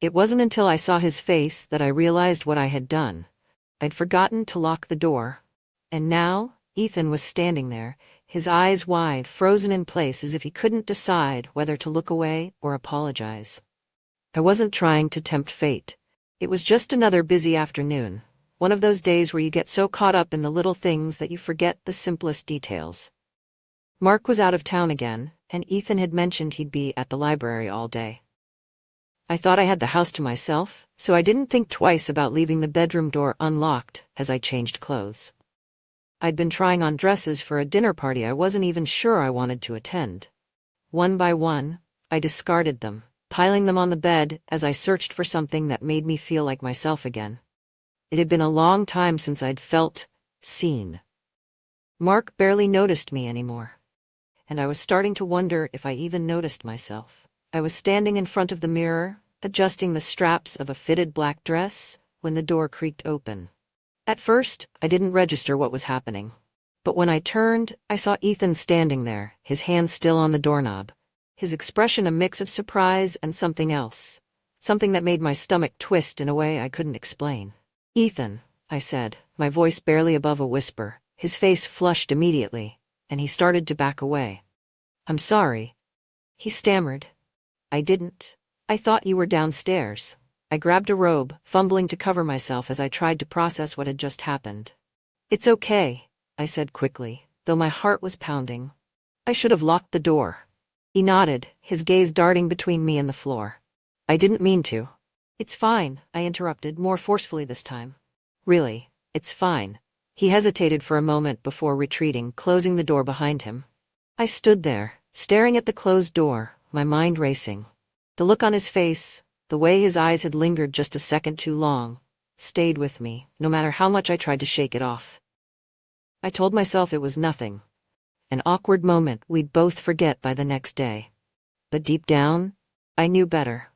It wasn't until I saw his face that I realized what I had done. I'd forgotten to lock the door. And now, Ethan was standing there, his eyes wide, frozen in place as if he couldn't decide whether to look away or apologize. I wasn't trying to tempt fate. It was just another busy afternoon, one of those days where you get so caught up in the little things that you forget the simplest details. Mark was out of town again, and Ethan had mentioned he'd be at the library all day. I thought I had the house to myself, so I didn't think twice about leaving the bedroom door unlocked as I changed clothes. I'd been trying on dresses for a dinner party I wasn't even sure I wanted to attend. One by one, I discarded them, piling them on the bed as I searched for something that made me feel like myself again. It had been a long time since I'd felt seen. Mark barely noticed me anymore, and I was starting to wonder if I even noticed myself. I was standing in front of the mirror, adjusting the straps of a fitted black dress, when the door creaked open. At first, I didn't register what was happening. But when I turned, I saw Ethan standing there, his hand still on the doorknob. His expression a mix of surprise and something else. Something that made my stomach twist in a way I couldn't explain. "Ethan," I said, my voice barely above a whisper. His face flushed immediately, and he started to back away. "I'm sorry," he stammered. "I thought you were downstairs." I grabbed a robe, fumbling to cover myself as I tried to process what had just happened. "It's okay," I said quickly, though my heart was pounding. "I should have locked the door." He nodded, his gaze darting between me and the floor. "I didn't mean to." "It's fine," I interrupted, more forcefully this time. "Really, it's fine." He hesitated for a moment before retreating, closing the door behind him. I stood there, staring at the closed door, my mind racing. The look on his face, the way his eyes had lingered just a second too long, stayed with me, no matter how much I tried to shake it off. I told myself it was nothing. An awkward moment we'd both forget by the next day. But deep down, I knew better.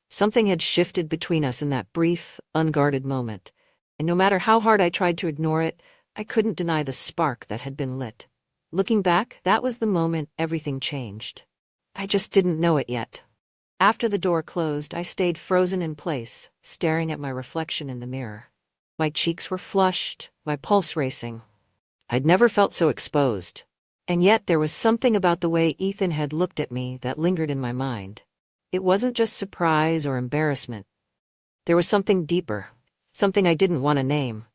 Something had shifted between us in that brief, unguarded moment, and no matter how hard I tried to ignore it, I couldn't deny the spark that had been lit. Looking back, that was the moment everything changed. I just didn't know it yet. After the door closed, I stayed frozen in place, staring at my reflection in the mirror. My cheeks were flushed, my pulse racing. I'd never felt so exposed. And yet there was something about the way Ethan had looked at me that lingered in my mind. It wasn't just surprise or embarrassment. There was something deeper, something I didn't want to name.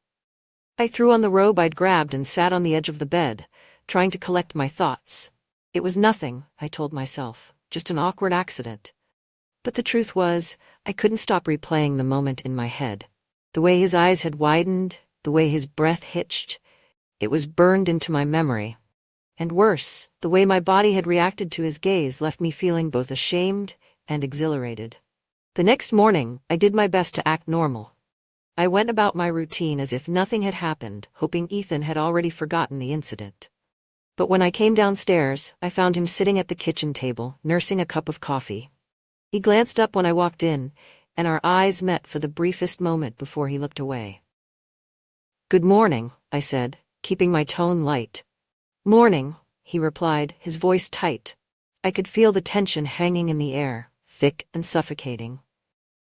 I threw on the robe I'd grabbed and sat on the edge of the bed, trying to collect my thoughts. It was nothing, I told myself, just an awkward accident. But the truth was, I couldn't stop replaying the moment in my head. The way his eyes had widened, the way his breath hitched, it was burned into my memory. And worse, the way my body had reacted to his gaze left me feeling both ashamed and exhilarated. The next morning, I did my best to act normal. I went about my routine as if nothing had happened, hoping Ethan had already forgotten the incident. But when I came downstairs, I found him sitting at the kitchen table, nursing a cup of coffee. He glanced up when I walked in, and our eyes met for the briefest moment before he looked away. "Good morning," I said, keeping my tone light. "Morning," he replied, his voice tight. I could feel the tension hanging in the air, thick and suffocating.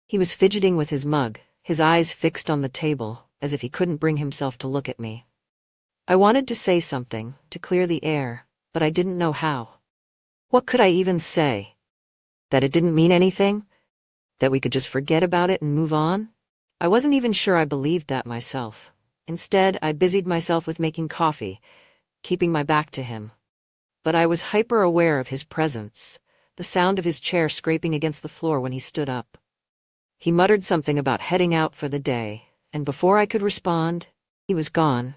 He was fidgeting with his mug, his eyes fixed on the table, as if he couldn't bring himself to look at me. I wanted to say something, to clear the air, but I didn't know how. What could I even say? That it didn't mean anything? That we could just forget about it and move on? I wasn't even sure I believed that myself. Instead, I busied myself with making coffee, keeping my back to him. But I was hyper-aware of his presence, the sound of his chair scraping against the floor when he stood up. He muttered something about heading out for the day, and before I could respond, he was gone.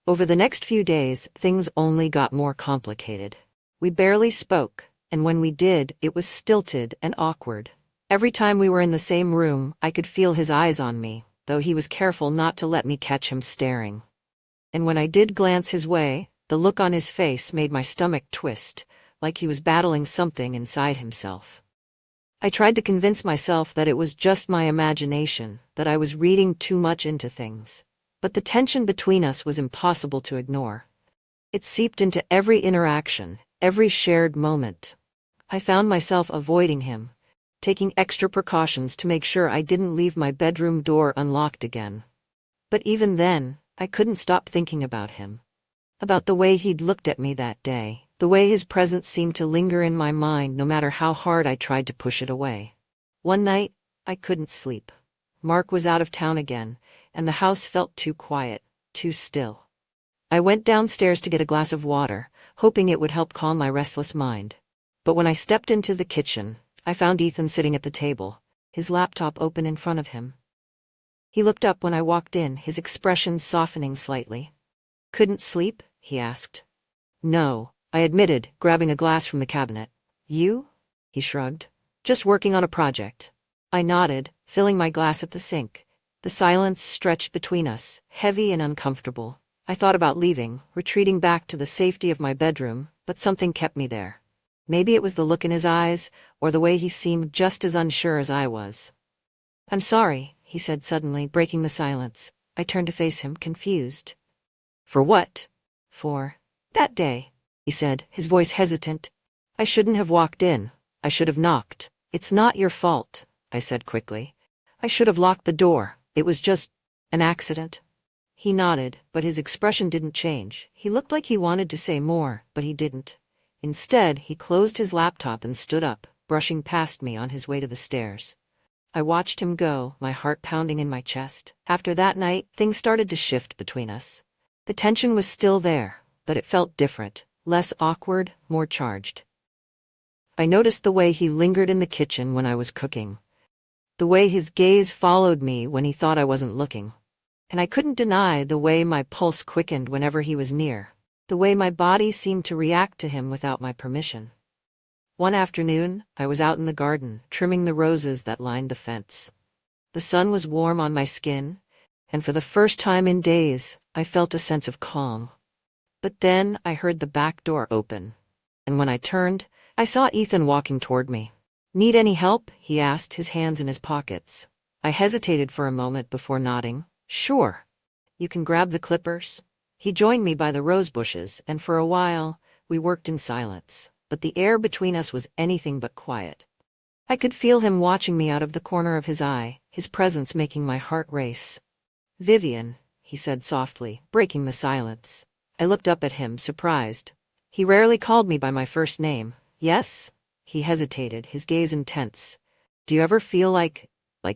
Over the next few days, things only got more complicated. We barely spoke, and when we did, it was stilted and awkward. Every time we were in the same room, I could feel his eyes on me, though he was careful not to let me catch him staring. And when I did glance his way, the look on his face made my stomach twist, like he was battling something inside himself. I tried to convince myself that it was just my imagination, that I was reading too much into things. But the tension between us was impossible to ignore. It seeped into every interaction, every shared moment. I found myself avoiding him, taking extra precautions to make sure I didn't leave my bedroom door unlocked again. But even then, I couldn't stop thinking about him. About the way he'd looked at me that day, the way his presence seemed to linger in my mind no matter how hard I tried to push it away. One night, I couldn't sleep. Mark was out of town again, and the house felt too quiet, too still. I went downstairs to get a glass of water, hoping it would help calm my restless mind. But when I stepped into the kitchen, I found Ethan sitting at the table, his laptop open in front of him. He looked up when I walked in, his expression softening slightly. "Couldn't sleep?" he asked. "No," I admitted, grabbing a glass from the cabinet. "You?" he shrugged. "Just working on a project." I nodded, filling my glass at the sink. The silence stretched between us, heavy and uncomfortable. I thought about leaving, retreating back to the safety of my bedroom, but something kept me there. Maybe it was the look in his eyes, or the way he seemed just as unsure as I was. "I'm sorry," he said suddenly, breaking the silence. I turned to face him, confused. "For what?" "For that day," he said, his voice hesitant. "I shouldn't have walked in. I should have knocked." "It's not your fault," I said quickly. "I should have locked the door. It was just an accident." He nodded, but his expression didn't change. He looked like he wanted to say more, but he didn't. Instead, he closed his laptop and stood up, brushing past me on his way to the stairs. I watched him go, my heart pounding in my chest. After that night, things started to shift between us. The tension was still there, but it felt different, less awkward, more charged. I noticed the way he lingered in the kitchen when I was cooking. The way his gaze followed me when he thought I wasn't looking. And I couldn't deny the way my pulse quickened whenever he was near, the way my body seemed to react to him without my permission. One afternoon, I was out in the garden, trimming the roses that lined the fence. The sun was warm on my skin, and for the first time in days, I felt a sense of calm. But then I heard the back door open, and when I turned, I saw Ethan walking toward me. "Need any help?" he asked, his hands in his pockets. I hesitated for a moment before nodding. "Sure. You can grab the clippers." He joined me by the rose bushes, and for a while, we worked in silence, but the air between us was anything but quiet. I could feel him watching me out of the corner of his eye, his presence making my heart race. "Vivian," he said softly, breaking the silence. I looked up at him, surprised. He rarely called me by my first name. "Yes?" He hesitated, his gaze intense. "Do you ever feel like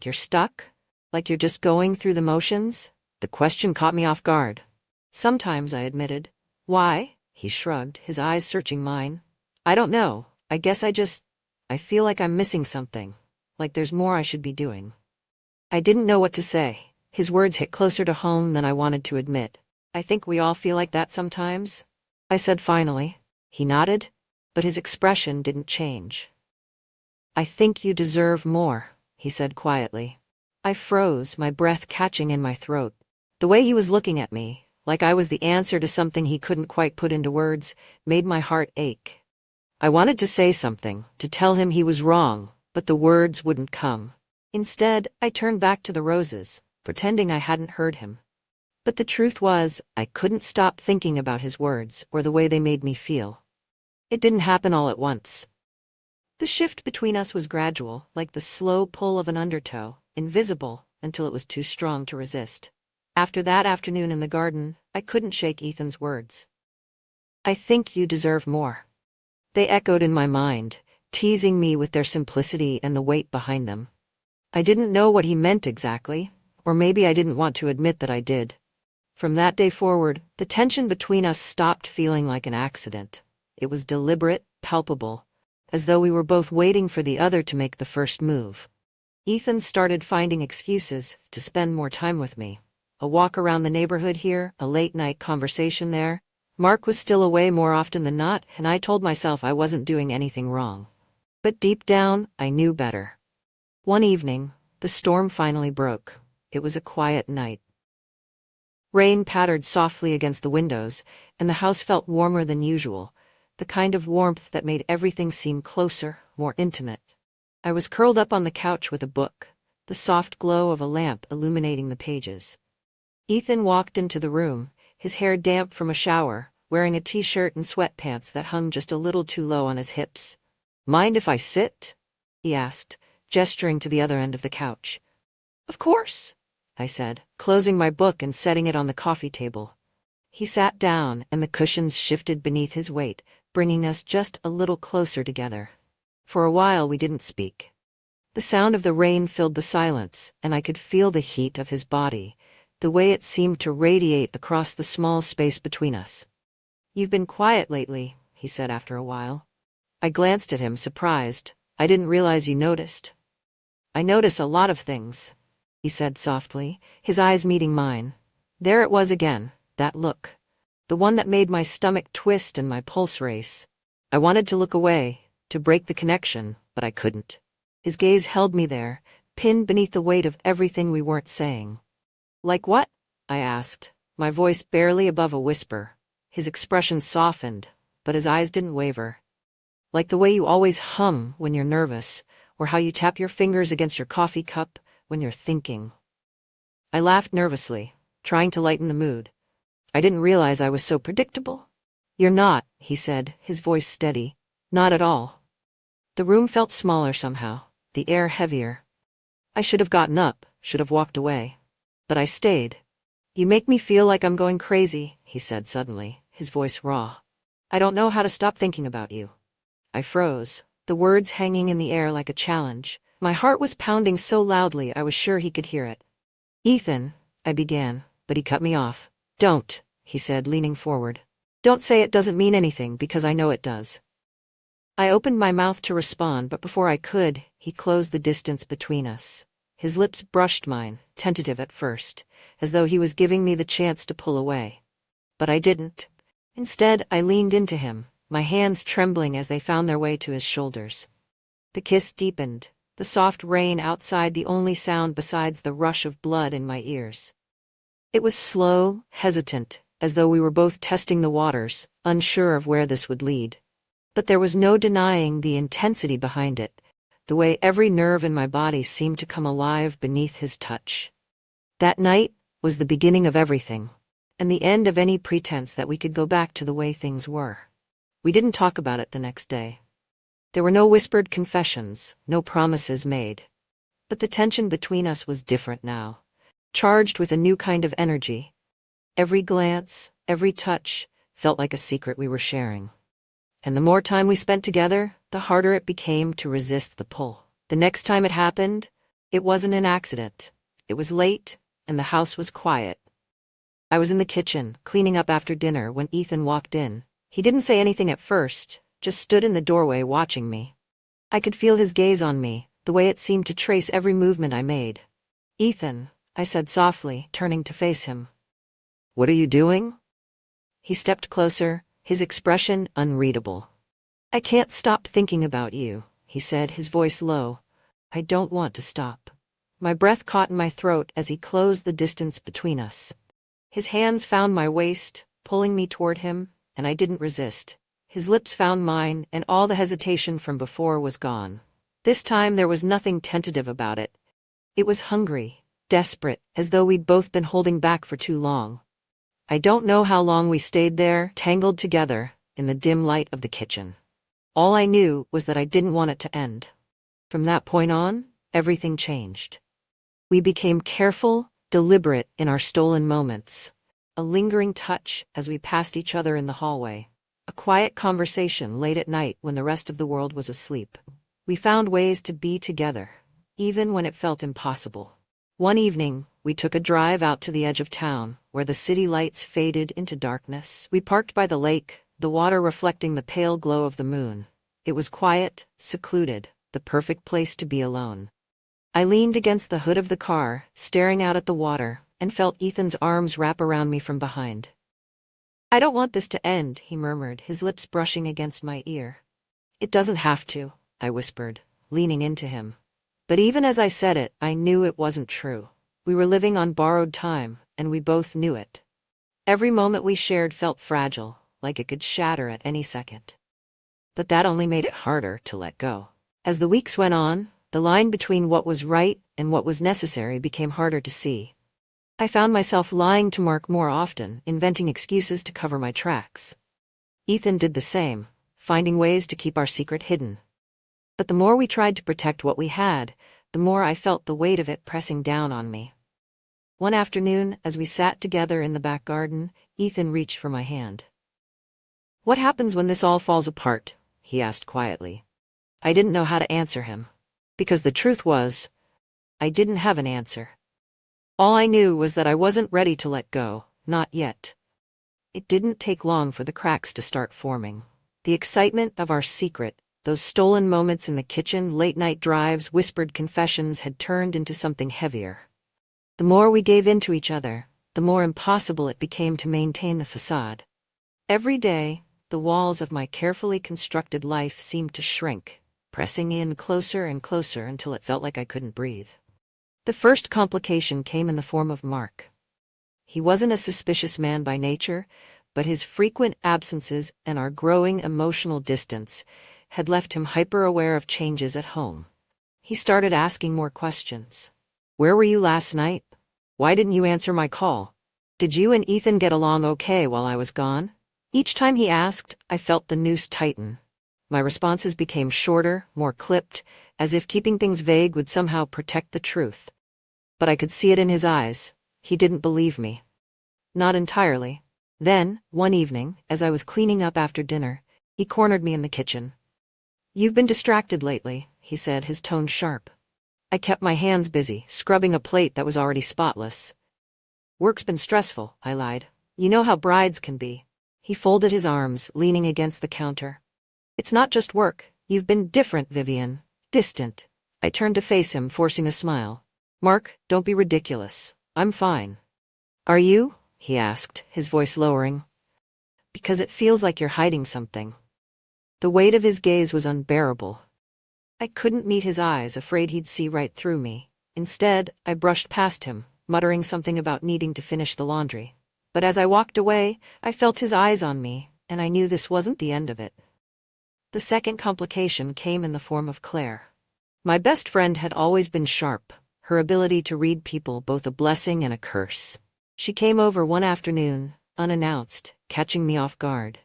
you're stuck? Like you're just going through the motions?" The question caught me off guard. "Sometimes," I admitted. "Why?" He shrugged, his eyes searching mine. "I don't know. I guess I feel like I'm missing something. Like there's more I should be doing." I didn't know what to say. His words hit closer to home than I wanted to admit. "I think we all feel like that sometimes," I said finally. He nodded, but his expression didn't change. "I think you deserve more," he said quietly. I froze, my breath catching in my throat. The way he was looking at me, like I was the answer to something he couldn't quite put into words, made my heart ache. I wanted to say something, to tell him he was wrong, but the words wouldn't come. Instead, I turned back to the roses, pretending I hadn't heard him. But the truth was, I couldn't stop thinking about his words or the way they made me feel. It didn't happen all at once. The shift between us was gradual, like the slow pull of an undertow, invisible until it was too strong to resist. After that afternoon in the garden, I couldn't shake Ethan's words. "I think you deserve more." They echoed in my mind, teasing me with their simplicity and the weight behind them. I didn't know what he meant exactly, or maybe I didn't want to admit that I did. From that day forward, the tension between us stopped feeling like an accident. It was deliberate, palpable, as though we were both waiting for the other to make the first move. Ethan started finding excuses to spend more time with me. A walk around the neighborhood here, a late-night conversation there. Mark was still away more often than not, and I told myself I wasn't doing anything wrong. But deep down, I knew better. One evening, the storm finally broke. It was a quiet night. Rain pattered softly against the windows, and the house felt warmer than usual, the kind of warmth that made everything seem closer, more intimate. I was curled up on the couch with a book, the soft glow of a lamp illuminating the pages. Ethan walked into the room, his hair damp from a shower, wearing a t-shirt and sweatpants that hung just a little too low on his hips. "Mind if I sit?" he asked, gesturing to the other end of the couch. "Of course," I said, closing my book and setting it on the coffee table. He sat down, and the cushions shifted beneath his weight, bringing us just a little closer together. For a while we didn't speak. The sound of the rain filled the silence, and I could feel the heat of his body, the way it seemed to radiate across the small space between us. "You've been quiet lately," he said after a while. I glanced at him, surprised. "I didn't realize you noticed." "I notice a lot of things," he said softly, his eyes meeting mine. There it was again, that look. The one that made my stomach twist and my pulse race. I wanted to look away, to break the connection, but I couldn't. His gaze held me there, pinned beneath the weight of everything we weren't saying. "Like what?" I asked, my voice barely above a whisper. His expression softened, but his eyes didn't waver. "Like the way you always hum when you're nervous, or how you tap your fingers against your coffee cup when you're thinking." I laughed nervously, trying to lighten the mood. I didn't realize I was so predictable. "You're not," he said, his voice steady. "Not at all." The room felt smaller somehow, the air heavier. I should have gotten up, should have walked away. But I stayed. "You make me feel like I'm going crazy," he said suddenly, his voice raw. "I don't know how to stop thinking about you." I froze, the words hanging in the air like a challenge. My heart was pounding so loudly I was sure he could hear it. "Ethan," I began, but he cut me off. "Don't," he said, leaning forward. "Don't say it doesn't mean anything, because I know it does." I opened my mouth to respond, but before I could, he closed the distance between us. His lips brushed mine, tentative at first, as though he was giving me the chance to pull away. But I didn't. Instead, I leaned into him, my hands trembling as they found their way to his shoulders. The kiss deepened, the soft rain outside the only sound besides the rush of blood in my ears. It was slow, hesitant, as though we were both testing the waters, unsure of where this would lead. But there was no denying the intensity behind it, the way every nerve in my body seemed to come alive beneath his touch. That night was the beginning of everything, and the end of any pretense that we could go back to the way things were. We didn't talk about it the next day. There were no whispered confessions, no promises made. But the tension between us was different now, charged with a new kind of energy. Every glance, every touch, felt like a secret we were sharing. And the more time we spent together, the harder it became to resist the pull. The next time it happened, it wasn't an accident. It was late, and the house was quiet. I was in the kitchen, cleaning up after dinner, when Ethan walked in. He didn't say anything at first, just stood in the doorway watching me. I could feel his gaze on me, the way it seemed to trace every movement I made. "Ethan," I said softly, turning to face him. "What are you doing?" He stepped closer, his expression unreadable. "I can't stop thinking about you," he said, his voice low. "I don't want to stop." My breath caught in my throat as he closed the distance between us. His hands found my waist, pulling me toward him, and I didn't resist. His lips found mine, and all the hesitation from before was gone. This time there was nothing tentative about it. It was hungry, desperate, as though we'd both been holding back for too long. I don't know how long we stayed there, tangled together, in the dim light of the kitchen. All I knew was that I didn't want it to end. From that point on, everything changed. We became careful, deliberate in our stolen moments. A lingering touch as we passed each other in the hallway. A quiet conversation late at night when the rest of the world was asleep. We found ways to be together, even when it felt impossible. One evening, we took a drive out to the edge of town, where the city lights faded into darkness. We parked by the lake, the water reflecting the pale glow of the moon. It was quiet, secluded, the perfect place to be alone. I leaned against the hood of the car, staring out at the water, and felt Ethan's arms wrap around me from behind. "I don't want this to end," he murmured, his lips brushing against my ear. "It doesn't have to," I whispered, leaning into him. But even as I said it, I knew it wasn't true. We were living on borrowed time, and we both knew it. Every moment we shared felt fragile, like it could shatter at any second. But that only made it harder to let go. As the weeks went on, the line between what was right and what was necessary became harder to see. I found myself lying to Mark more often, inventing excuses to cover my tracks. Ethan did the same, finding ways to keep our secret hidden. But the more we tried to protect what we had, the more I felt the weight of it pressing down on me. One afternoon, as we sat together in the back garden, Ethan reached for my hand. "What happens when this all falls apart?" he asked quietly. I didn't know how to answer him. Because the truth was, I didn't have an answer. All I knew was that I wasn't ready to let go, not yet. It didn't take long for the cracks to start forming. The excitement of our secret, those stolen moments in the kitchen, late-night drives, whispered confessions had turned into something heavier. The more we gave in to each other, the more impossible it became to maintain the facade. Every day, the walls of my carefully constructed life seemed to shrink, pressing in closer and closer until it felt like I couldn't breathe. The first complication came in the form of Mark. He wasn't a suspicious man by nature, but his frequent absences and our growing emotional distance had left him hyper-aware of changes at home. He started asking more questions. "Where were you last night? Why didn't you answer my call? Did you and Ethan get along okay while I was gone?" Each time he asked, I felt the noose tighten. My responses became shorter, more clipped, as if keeping things vague would somehow protect the truth. But I could see it in his eyes. He didn't believe me. Not entirely. Then, one evening, as I was cleaning up after dinner, he cornered me in the kitchen. "You've been distracted lately," he said, his tone sharp. I kept my hands busy, scrubbing a plate that was already spotless. "Work's been stressful," I lied. "You know how brides can be." He folded his arms, leaning against the counter. "It's not just work. You've been different, Vivian. Distant." I turned to face him, forcing a smile. "Mark, don't be ridiculous. I'm fine." "Are you?" he asked, his voice lowering. "Because it feels like you're hiding something." The weight of his gaze was unbearable. I couldn't meet his eyes, afraid he'd see right through me. Instead, I brushed past him, muttering something about needing to finish the laundry. But as I walked away, I felt his eyes on me, and I knew this wasn't the end of it. The second complication came in the form of Claire. My best friend had always been sharp, her ability to read people both a blessing and a curse. She came over one afternoon, unannounced, catching me off guard.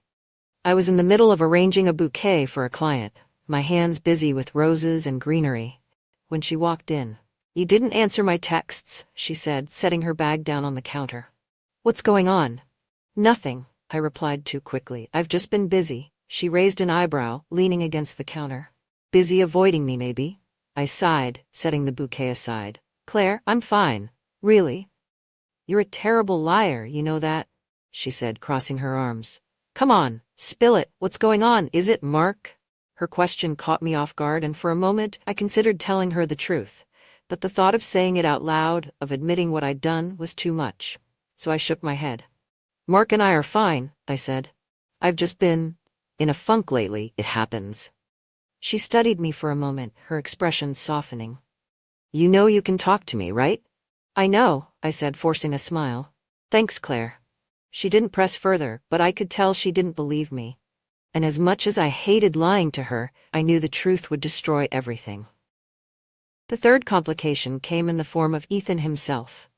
I was in the middle of arranging a bouquet for a client, my hands busy with roses and greenery, when she walked in. "You didn't answer my texts," she said, setting her bag down on the counter. "What's going on?" "Nothing," I replied too quickly. "I've just been busy." She raised an eyebrow, leaning against the counter. "Busy avoiding me, maybe?" I sighed, setting the bouquet aside. "Claire, I'm fine. Really." "You're a terrible liar, you know that," she said, crossing her arms. "Come on, spill it. What's going on? Is it Mark?" Her question caught me off guard, and for a moment I considered telling her the truth. But the thought of saying it out loud, of admitting what I'd done, was too much. So I shook my head. "Mark and I are fine," I said. "I've just been in a funk lately, it happens." She studied me for a moment, her expression softening. "You know you can talk to me, right?" "I know," I said, forcing a smile. "Thanks, Claire." She didn't press further, but I could tell she didn't believe me. And as much as I hated lying to her, I knew the truth would destroy everything. The third complication came in the form of Ethan himself.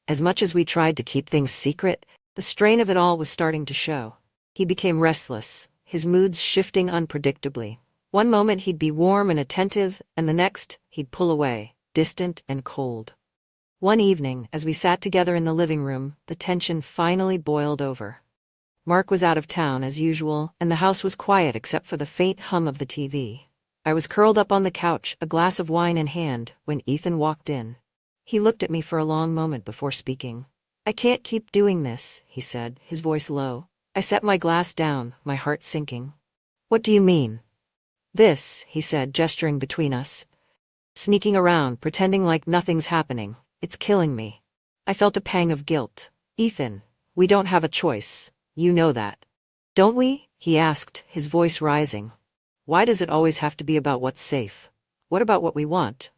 As much as we tried to keep things secret, the strain of it all was starting to show. He became restless, his moods shifting unpredictably. One moment he'd be warm and attentive, and the next, he'd pull away, distant and cold. One evening, as we sat together in the living room, the tension finally boiled over. Mark was out of town as usual, and the house was quiet except for the faint hum of the TV. I was curled up on the couch, a glass of wine in hand, when Ethan walked in. He looked at me for a long moment before speaking. "I can't keep doing this," he said, his voice low. I set my glass down, my heart sinking. "What do you mean?" "This," he said, gesturing between us. "Sneaking around, pretending like nothing's happening. It's killing me." I felt a pang of guilt. "Ethan, we don't have a choice. You know that." "Don't we?" he asked, his voice rising. "Why does it always have to be about what's safe? What about what we want?"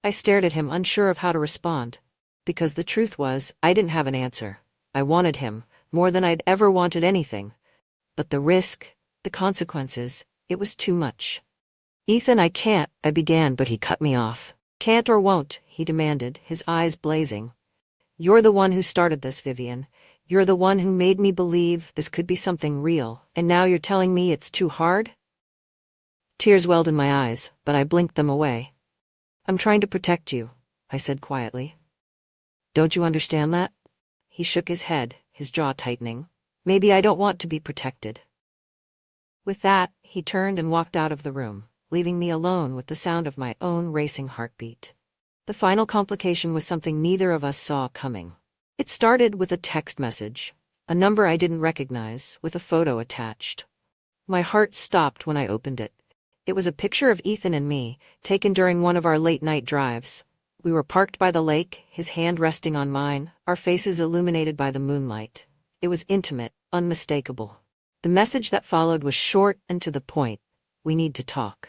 I stared at him, unsure of how to respond. Because the truth was, I didn't have an answer. I wanted him, more than I'd ever wanted anything. But the risk, the consequences, it was too much. "Ethan, I can't," I began, but he cut me off. "Can't or won't," he demanded, his eyes blazing. "You're the one who started this, Vivian. You're the one who made me believe this could be something real, and now you're telling me it's too hard?" Tears welled in my eyes, but I blinked them away. I'm trying to protect you, I said quietly. Don't you understand that? He shook his head, his jaw tightening. Maybe I don't want to be protected. With that, he turned and walked out of the room, leaving me alone with the sound of my own racing heartbeat. The final complication was something neither of us saw coming. It started with a text message, a number I didn't recognize, with a photo attached. My heart stopped when I opened it. It was a picture of Ethan and me, taken during one of our late-night drives. We were parked by the lake, his hand resting on mine, our faces illuminated by the moonlight. It was intimate, unmistakable. The message that followed was short and to the point. We need to talk.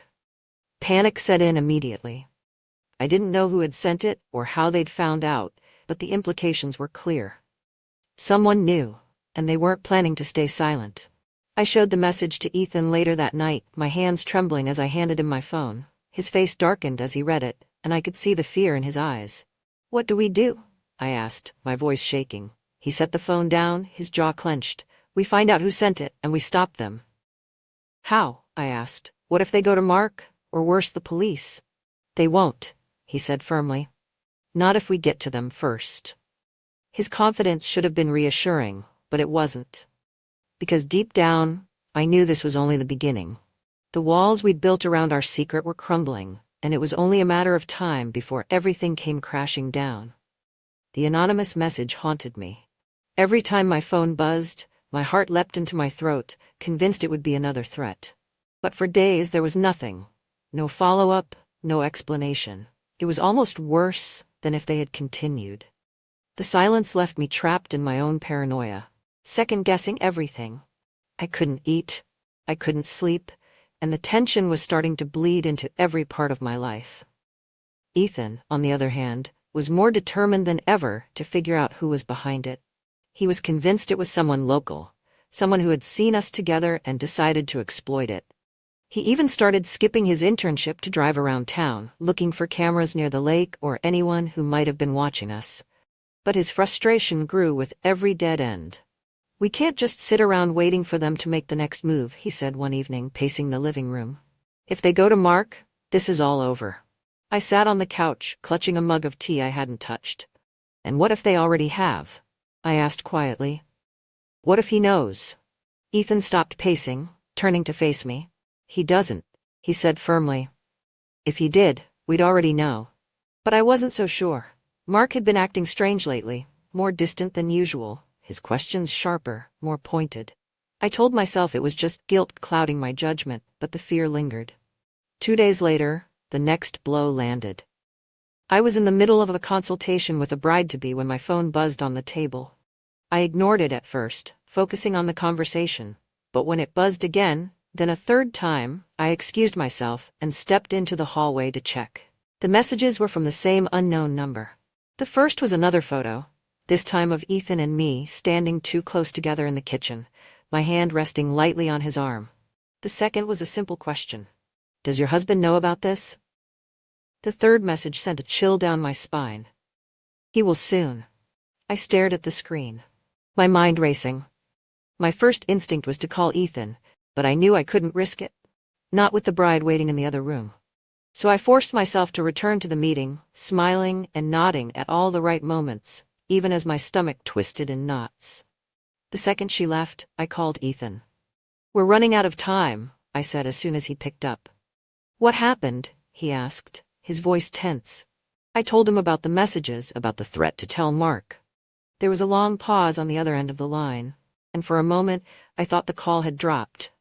Panic set in immediately. I didn't know who had sent it or how they'd found out, but the implications were clear. Someone knew, and they weren't planning to stay silent. I showed the message to Ethan later that night, my hands trembling as I handed him my phone. His face darkened as he read it, and I could see the fear in his eyes. What do we do? I asked, my voice shaking. He set the phone down, his jaw clenched. We find out who sent it, and we stop them. How? I asked. What if they go to Mark, or worse, the police? They won't, he said firmly. Not if we get to them first. His confidence should have been reassuring, but it wasn't. Because deep down, I knew this was only the beginning. The walls we'd built around our secret were crumbling, and it was only a matter of time before everything came crashing down. The anonymous message haunted me. Every time my phone buzzed, my heart leapt into my throat, convinced it would be another threat. But for days there was nothing. No follow-up, no explanation. It was almost worse than if they had continued. The silence left me trapped in my own paranoia, second-guessing everything. I couldn't eat, I couldn't sleep, and the tension was starting to bleed into every part of my life. Ethan, on the other hand, was more determined than ever to figure out who was behind it. He was convinced it was someone local, someone who had seen us together and decided to exploit it. He even started skipping his internship to drive around town, looking for cameras near the lake or anyone who might have been watching us. But his frustration grew with every dead end. We can't just sit around waiting for them to make the next move, he said one evening, pacing the living room. If they go to Mark, this is all over. I sat on the couch, clutching a mug of tea I hadn't touched. And what if they already have? I asked quietly. What if he knows? Ethan stopped pacing, turning to face me. He doesn't, he said firmly. If he did, we'd already know. But I wasn't so sure. Mark had been acting strange lately, more distant than usual, his questions sharper, more pointed. I told myself it was just guilt clouding my judgment, but the fear lingered. 2 days later, the next blow landed. I was in the middle of a consultation with a bride-to-be when my phone buzzed on the table. I ignored it at first, focusing on the conversation, but when it buzzed again, then a third time, I excused myself and stepped into the hallway to check. The messages were from the same unknown number. The first was another photo, this time of Ethan and me standing too close together in the kitchen, my hand resting lightly on his arm. The second was a simple question. Does your husband know about this? The third message sent a chill down my spine. He will soon. I stared at the screen, my mind racing. My first instinct was to call Ethan, but I knew I couldn't risk it. Not with the bride waiting in the other room. So I forced myself to return to the meeting, smiling and nodding at all the right moments, even as my stomach twisted in knots. The second she left, I called Ethan. We're running out of time, I said as soon as he picked up. What happened? He asked, his voice tense. I told him about the messages, about the threat to tell Mark. There was a long pause on the other end of the line, and for a moment I thought the call had dropped.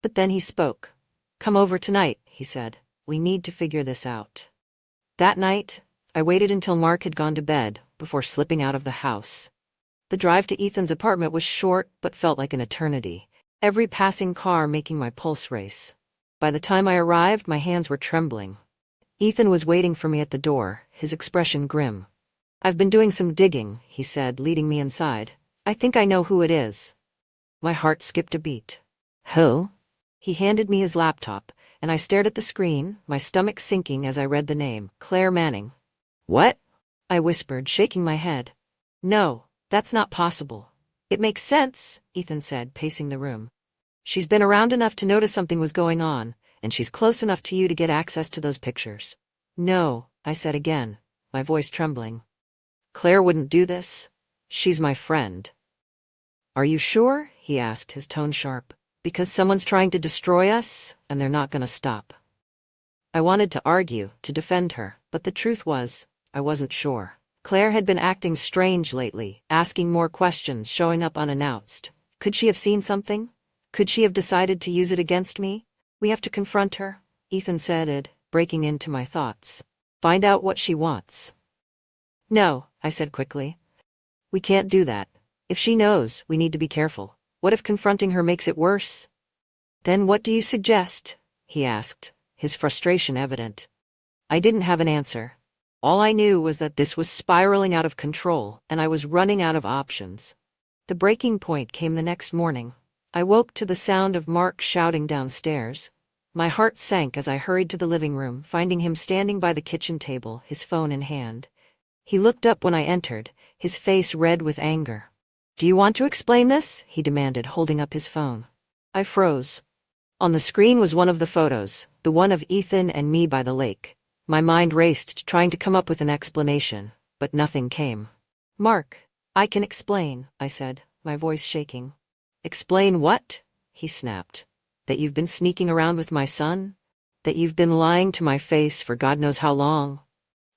But then he spoke. Come over tonight, he said. We need to figure this out. That night, I waited until Mark had gone to bed before slipping out of the house. The drive to Ethan's apartment was short but felt like an eternity, every passing car making my pulse race. By the time I arrived, my hands were trembling. Ethan was waiting for me at the door, his expression grim. I've been doing some digging, he said, leading me inside. I think I know who it is. My heart skipped a beat. Who? He handed me his laptop, and I stared at the screen, my stomach sinking as I read the name, Claire Manning. What? I whispered, shaking my head. No, that's not possible. It makes sense, Ethan said, pacing the room. She's been around enough to notice something was going on, and she's close enough to you to get access to those pictures. No, I said again, my voice trembling. Claire wouldn't do this. She's my friend. Are you sure? He asked, his tone sharp. Because someone's trying to destroy us, and they're not gonna stop. I wanted to argue, to defend her, but the truth was, I wasn't sure. Claire had been acting strange lately, asking more questions, showing up unannounced. Could she have seen something? Could she have decided to use it against me? We have to confront her, Ethan said, breaking into my thoughts. Find out what she wants. No, I said quickly. We can't do that. If she knows, we need to be careful. What if confronting her makes it worse? Then what do you suggest? He asked, his frustration evident. I didn't have an answer. All I knew was that this was spiraling out of control, and I was running out of options. The breaking point came the next morning. I woke to the sound of Mark shouting downstairs. My heart sank as I hurried to the living room, finding him standing by the kitchen table, his phone in hand. He looked up when I entered, his face red with anger. Do you want to explain this? He demanded, holding up his phone. I froze. On the screen was one of the photos, the one of Ethan and me by the lake. My mind raced, trying to come up with an explanation, but nothing came. Mark, I can explain, I said, my voice shaking. Explain what? He snapped. That you've been sneaking around with my son? That you've been lying to my face for God knows how long?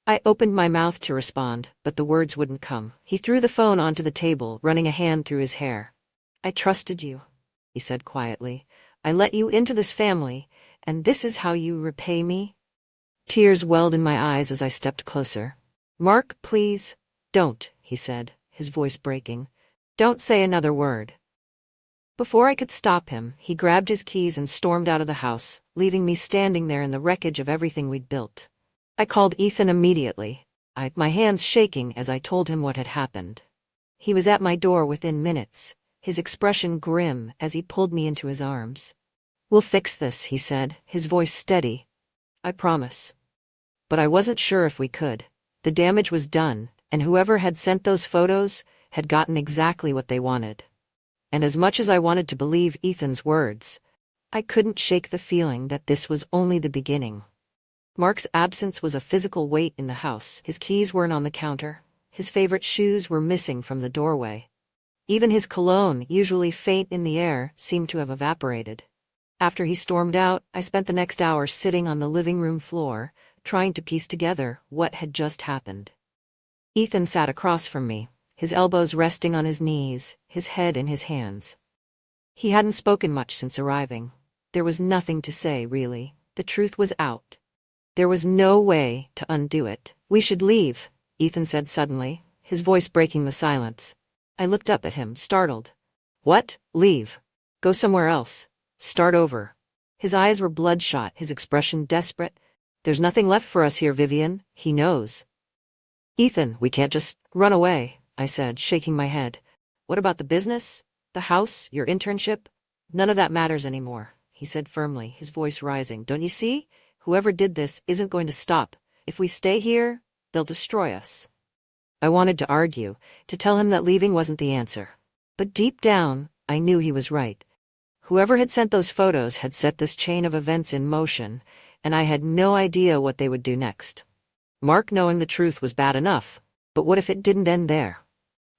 I opened my mouth to respond, but the words wouldn't come. He threw the phone onto the table, running a hand through his hair. I trusted you, he said quietly. I let you into this family, and this is how you repay me? Tears welled in my eyes as I stepped closer. Mark, please, don't, he said, his voice breaking. Don't say another word. Before I could stop him, he grabbed his keys and stormed out of the house, leaving me standing there in the wreckage of everything we'd built. I called Ethan immediately, my hands shaking as I told him what had happened. He was at my door within minutes, his expression grim as he pulled me into his arms. We'll fix this, he said, his voice steady. I promise. But I wasn't sure if we could. The damage was done, and whoever had sent those photos had gotten exactly what they wanted. And as much as I wanted to believe Ethan's words, I couldn't shake the feeling that this was only the beginning. Mark's absence was a physical weight in the house. His keys weren't on the counter. His favorite shoes were missing from the doorway. Even his cologne, usually faint in the air, seemed to have evaporated. After he stormed out, I spent the next hour sitting on the living room floor, trying to piece together what had just happened. Ethan sat across from me, his elbows resting on his knees, his head in his hands. He hadn't spoken much since arriving. There was nothing to say, really. The truth was out. There was no way to undo it. We should leave, Ethan said suddenly, his voice breaking the silence. I looked up at him, startled. What? Leave? Go somewhere else? Start over? His eyes were bloodshot, his expression desperate. There's nothing left for us here, Vivian. He knows. Ethan, we can't just run away, I said, shaking my head. What about the business? The house? Your internship? None of that matters anymore, he said firmly, his voice rising. Don't you see? Whoever did this isn't going to stop. If we stay here, they'll destroy us. I wanted to argue, to tell him that leaving wasn't the answer. But deep down, I knew he was right. Whoever had sent those photos had set this chain of events in motion, and I had no idea what they would do next. Mark knowing the truth was bad enough, but what if it didn't end there?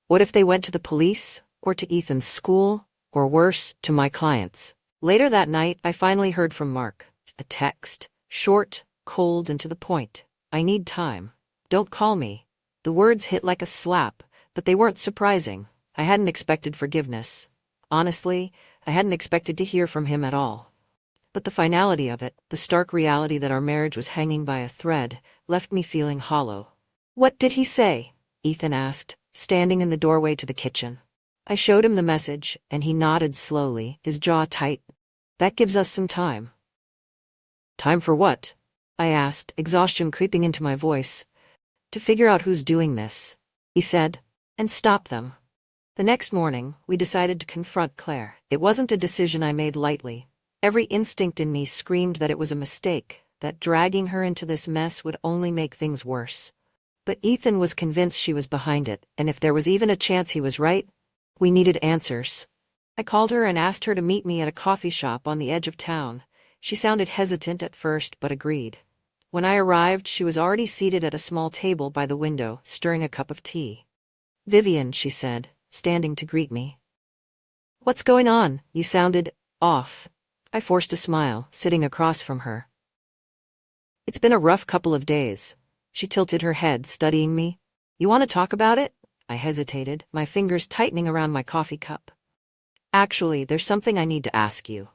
What if they went to the police, or to Ethan's school, or worse, to my clients? Later that night, I finally heard from Mark. A text. Short, cold, and to the point. I need time. Don't call me. The words hit like a slap, but they weren't surprising. I hadn't expected forgiveness. Honestly, I hadn't expected to hear from him at all. But the finality of it, the stark reality that our marriage was hanging by a thread, left me feeling hollow. What did he say? Ethan asked, standing in the doorway to the kitchen. I showed him the message, and he nodded slowly, his jaw tight. That gives us some time. Time for what? I asked, exhaustion creeping into my voice. To figure out who's doing this, he said, and stop them. The next morning, we decided to confront Claire. It wasn't a decision I made lightly. Every instinct in me screamed that it was a mistake, that dragging her into this mess would only make things worse. But Ethan was convinced she was behind it, and if there was even a chance he was right, we needed answers. I called her and asked her to meet me at a coffee shop on the edge of town. She sounded hesitant at first, but agreed. When I arrived, she was already seated at a small table by the window, stirring a cup of tea. "Vivian," she said, standing to greet me. "What's going on? You sounded off." I forced a smile, sitting across from her. "It's been a rough couple of days." She tilted her head, studying me. "You want to talk about it?" I hesitated, my fingers tightening around my coffee cup. "Actually, there's something I need to ask you."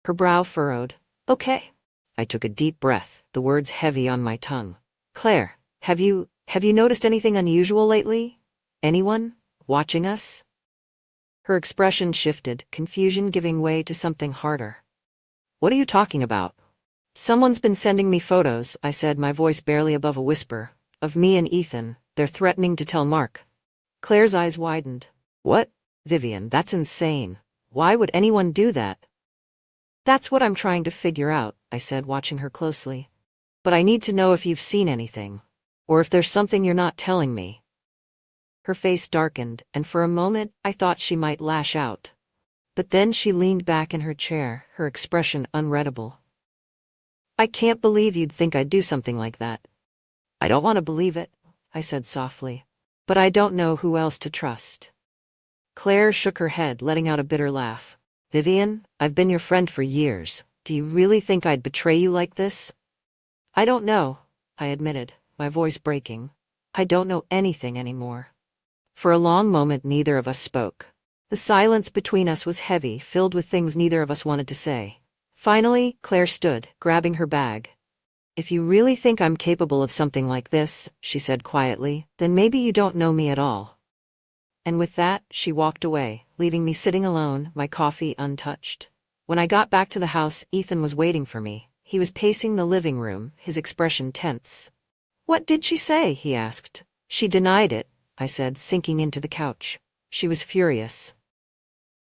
Her brow furrowed. "Okay." I took a deep breath, the words heavy on my tongue. "Claire, have you noticed anything unusual lately? Anyone watching us?" Her expression shifted, confusion giving way to something harder. "What are you talking about?" "Someone's been sending me photos," I said, my voice barely above a whisper, "of me and Ethan. They're threatening to tell Mark." Claire's eyes widened. "What? Vivian, that's insane. Why would anyone do that?" "That's what I'm trying to figure out," I said, watching her closely. "But I need to know if you've seen anything. Or if there's something you're not telling me." Her face darkened, and for a moment I thought she might lash out. But then she leaned back in her chair, her expression unreadable. "I can't believe you'd think I'd do something like that." "I don't want to believe it," I said softly. "But I don't know who else to trust." Claire shook her head, letting out a bitter laugh. "Vivian, I've been your friend for years. Do you really think I'd betray you like this?" "I don't know," I admitted, my voice breaking. "I don't know anything anymore." For a long moment neither of us spoke. The silence between us was heavy, filled with things neither of us wanted to say. Finally, Claire stood, grabbing her bag. "If you really think I'm capable of something like this," she said quietly, "then maybe you don't know me at all." And with that, she walked away, leaving me sitting alone, my coffee untouched. When I got back to the house, Ethan was waiting for me. He was pacing the living room, his expression tense. "What did she say?" he asked. "She denied it," I said, sinking into the couch. She was furious.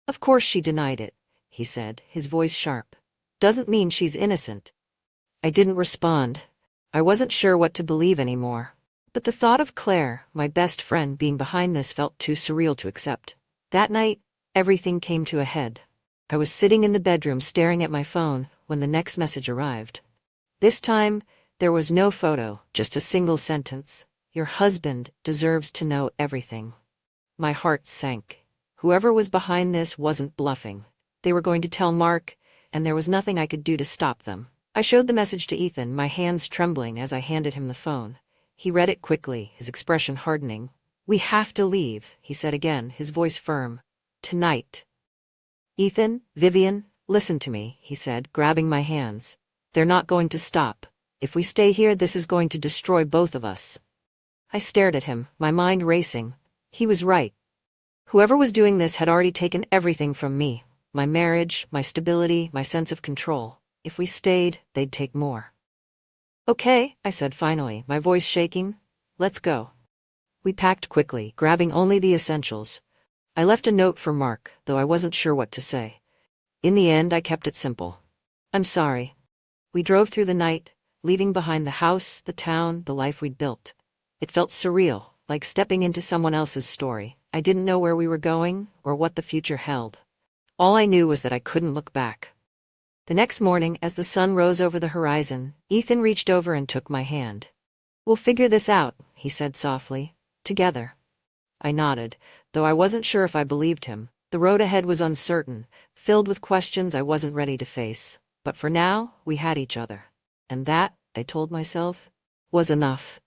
"Of course she denied it," he said, his voice sharp. "Doesn't mean she's innocent." I didn't respond. I wasn't sure what to believe anymore. But the thought of Claire, my best friend, being behind this felt too surreal to accept. That night, everything came to a head. I was sitting in the bedroom staring at my phone when the next message arrived. This time, there was no photo, just a single sentence. "Your husband deserves to know everything." My heart sank. Whoever was behind this wasn't bluffing. They were going to tell Mark, and there was nothing I could do to stop them. I showed the message to Ethan, my hands trembling as I handed him the phone. He read it quickly, his expression hardening. "We have to leave," he said again, his voice firm. "Tonight." "Ethan, Vivian, listen to me," he said, grabbing my hands. "They're not going to stop. If we stay here, this is going to destroy both of us." I stared at him, my mind racing. He was right. Whoever was doing this had already taken everything from me. My marriage, my stability, my sense of control. If we stayed, they'd take more. "Okay," I said finally, my voice shaking. "Let's go." We packed quickly, grabbing only the essentials. I left a note for Mark, though I wasn't sure what to say. In the end, I kept it simple. "I'm sorry." We drove through the night, leaving behind the house, the town, the life we'd built. It felt surreal, like stepping into someone else's story. I didn't know where we were going, or what the future held. All I knew was that I couldn't look back. The next morning, as the sun rose over the horizon, Ethan reached over and took my hand. "We'll figure this out," he said softly. "Together." I nodded, though I wasn't sure if I believed him. The road ahead was uncertain, filled with questions I wasn't ready to face. But for now, we had each other. And that, I told myself, was enough.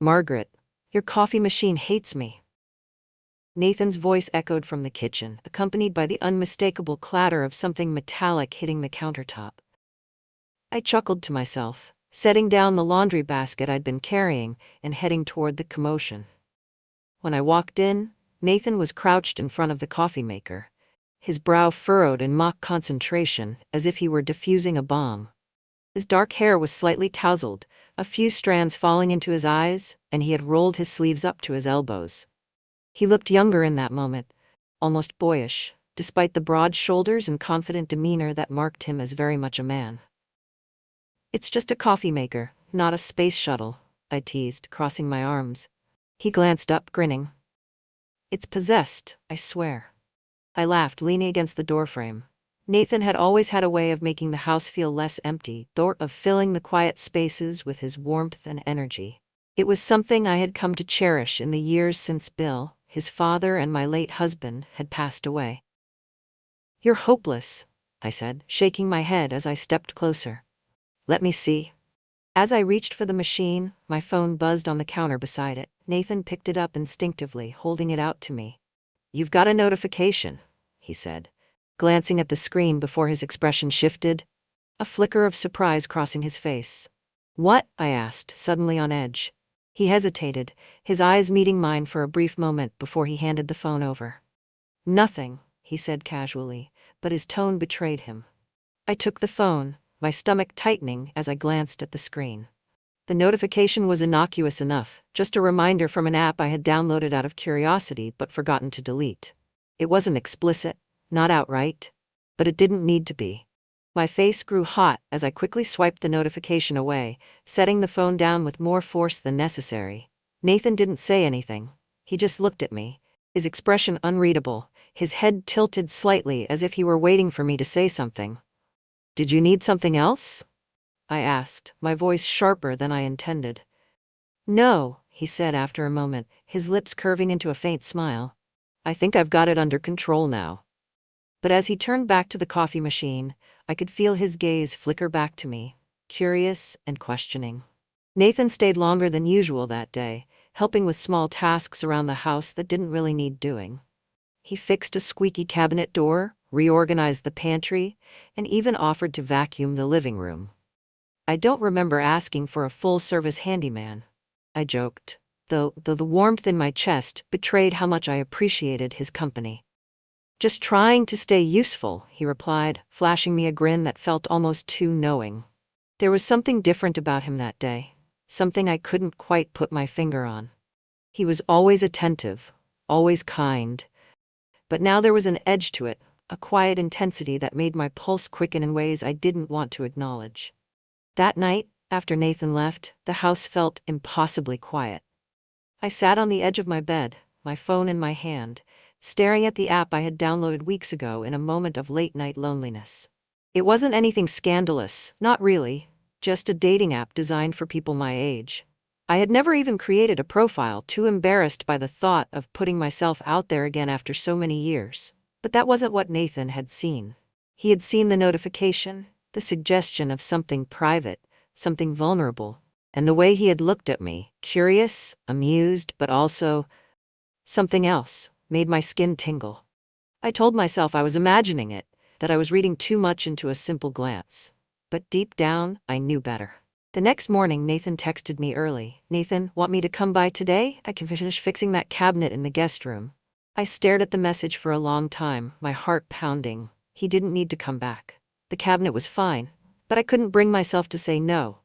"Margaret, your coffee machine hates me." Nathan's voice echoed from the kitchen, accompanied by the unmistakable clatter of something metallic hitting the countertop. I chuckled to myself, setting down the laundry basket I'd been carrying and heading toward the commotion. When I walked in, Nathan was crouched in front of the coffee maker, his brow furrowed in mock concentration, as if he were defusing a bomb. His dark hair was slightly tousled, a few strands falling into his eyes, and he had rolled his sleeves up to his elbows. He looked younger in that moment, almost boyish, despite the broad shoulders and confident demeanor that marked him as very much a man. "It's just a coffee maker, not a space shuttle," I teased, crossing my arms. He glanced up, grinning. "It's possessed, I swear." I laughed, leaning against the doorframe. Nathan had always had a way of making the house feel less empty, of filling the quiet spaces with his warmth and energy. It was something I had come to cherish in the years since Bill, his father, and my late husband had passed away. "You're hopeless," I said, shaking my head as I stepped closer. "Let me see." As I reached for the machine, my phone buzzed on the counter beside it. Nathan picked it up instinctively, holding it out to me. "You've got a notification," he said, glancing at the screen before his expression shifted, a flicker of surprise crossing his face. "What?" I asked, suddenly on edge. He hesitated, his eyes meeting mine for a brief moment before he handed the phone over. "Nothing," he said casually, but his tone betrayed him. I took the phone, my stomach tightening as I glanced at the screen. The notification was innocuous enough, just a reminder from an app I had downloaded out of curiosity but forgotten to delete. It wasn't explicit, not outright, but it didn't need to be. My face grew hot as I quickly swiped the notification away, setting the phone down with more force than necessary. Nathan didn't say anything. He just looked at me, his expression unreadable, his head tilted slightly as if he were waiting for me to say something. "Did you need something else?" I asked, my voice sharper than I intended. "No," he said after a moment, his lips curving into a faint smile. "I think I've got it under control now." But as he turned back to the coffee machine, I could feel his gaze flicker back to me, curious and questioning. Nathan stayed longer than usual that day, helping with small tasks around the house that didn't really need doing. He fixed a squeaky cabinet door, reorganized the pantry, and even offered to vacuum the living room. "I don't remember asking for a full-service handyman," I joked, though the warmth in my chest betrayed how much I appreciated his company. "Just trying to stay useful," he replied, flashing me a grin that felt almost too knowing. There was something different about him that day, something I couldn't quite put my finger on. He was always attentive, always kind, but now there was an edge to it, a quiet intensity that made my pulse quicken in ways I didn't want to acknowledge. That night, after Nathan left, the house felt impossibly quiet. I sat on the edge of my bed, my phone in my hand, staring at the app I had downloaded weeks ago in a moment of late-night loneliness. It wasn't anything scandalous, not really, just a dating app designed for people my age. I had never even created a profile, too embarrassed by the thought of putting myself out there again after so many years. But that wasn't what Nathan had seen. He had seen the notification, the suggestion of something private, something vulnerable, and the way he had looked at me, curious, amused, but also something else, made my skin tingle. I told myself I was imagining it, that I was reading too much into a simple glance. But deep down, I knew better. The next morning, Nathan texted me early. "Nathan, want me to come by today? I can finish fixing that cabinet in the guest room." I stared at the message for a long time, my heart pounding. He didn't need to come back. The cabinet was fine, but I couldn't bring myself to say no.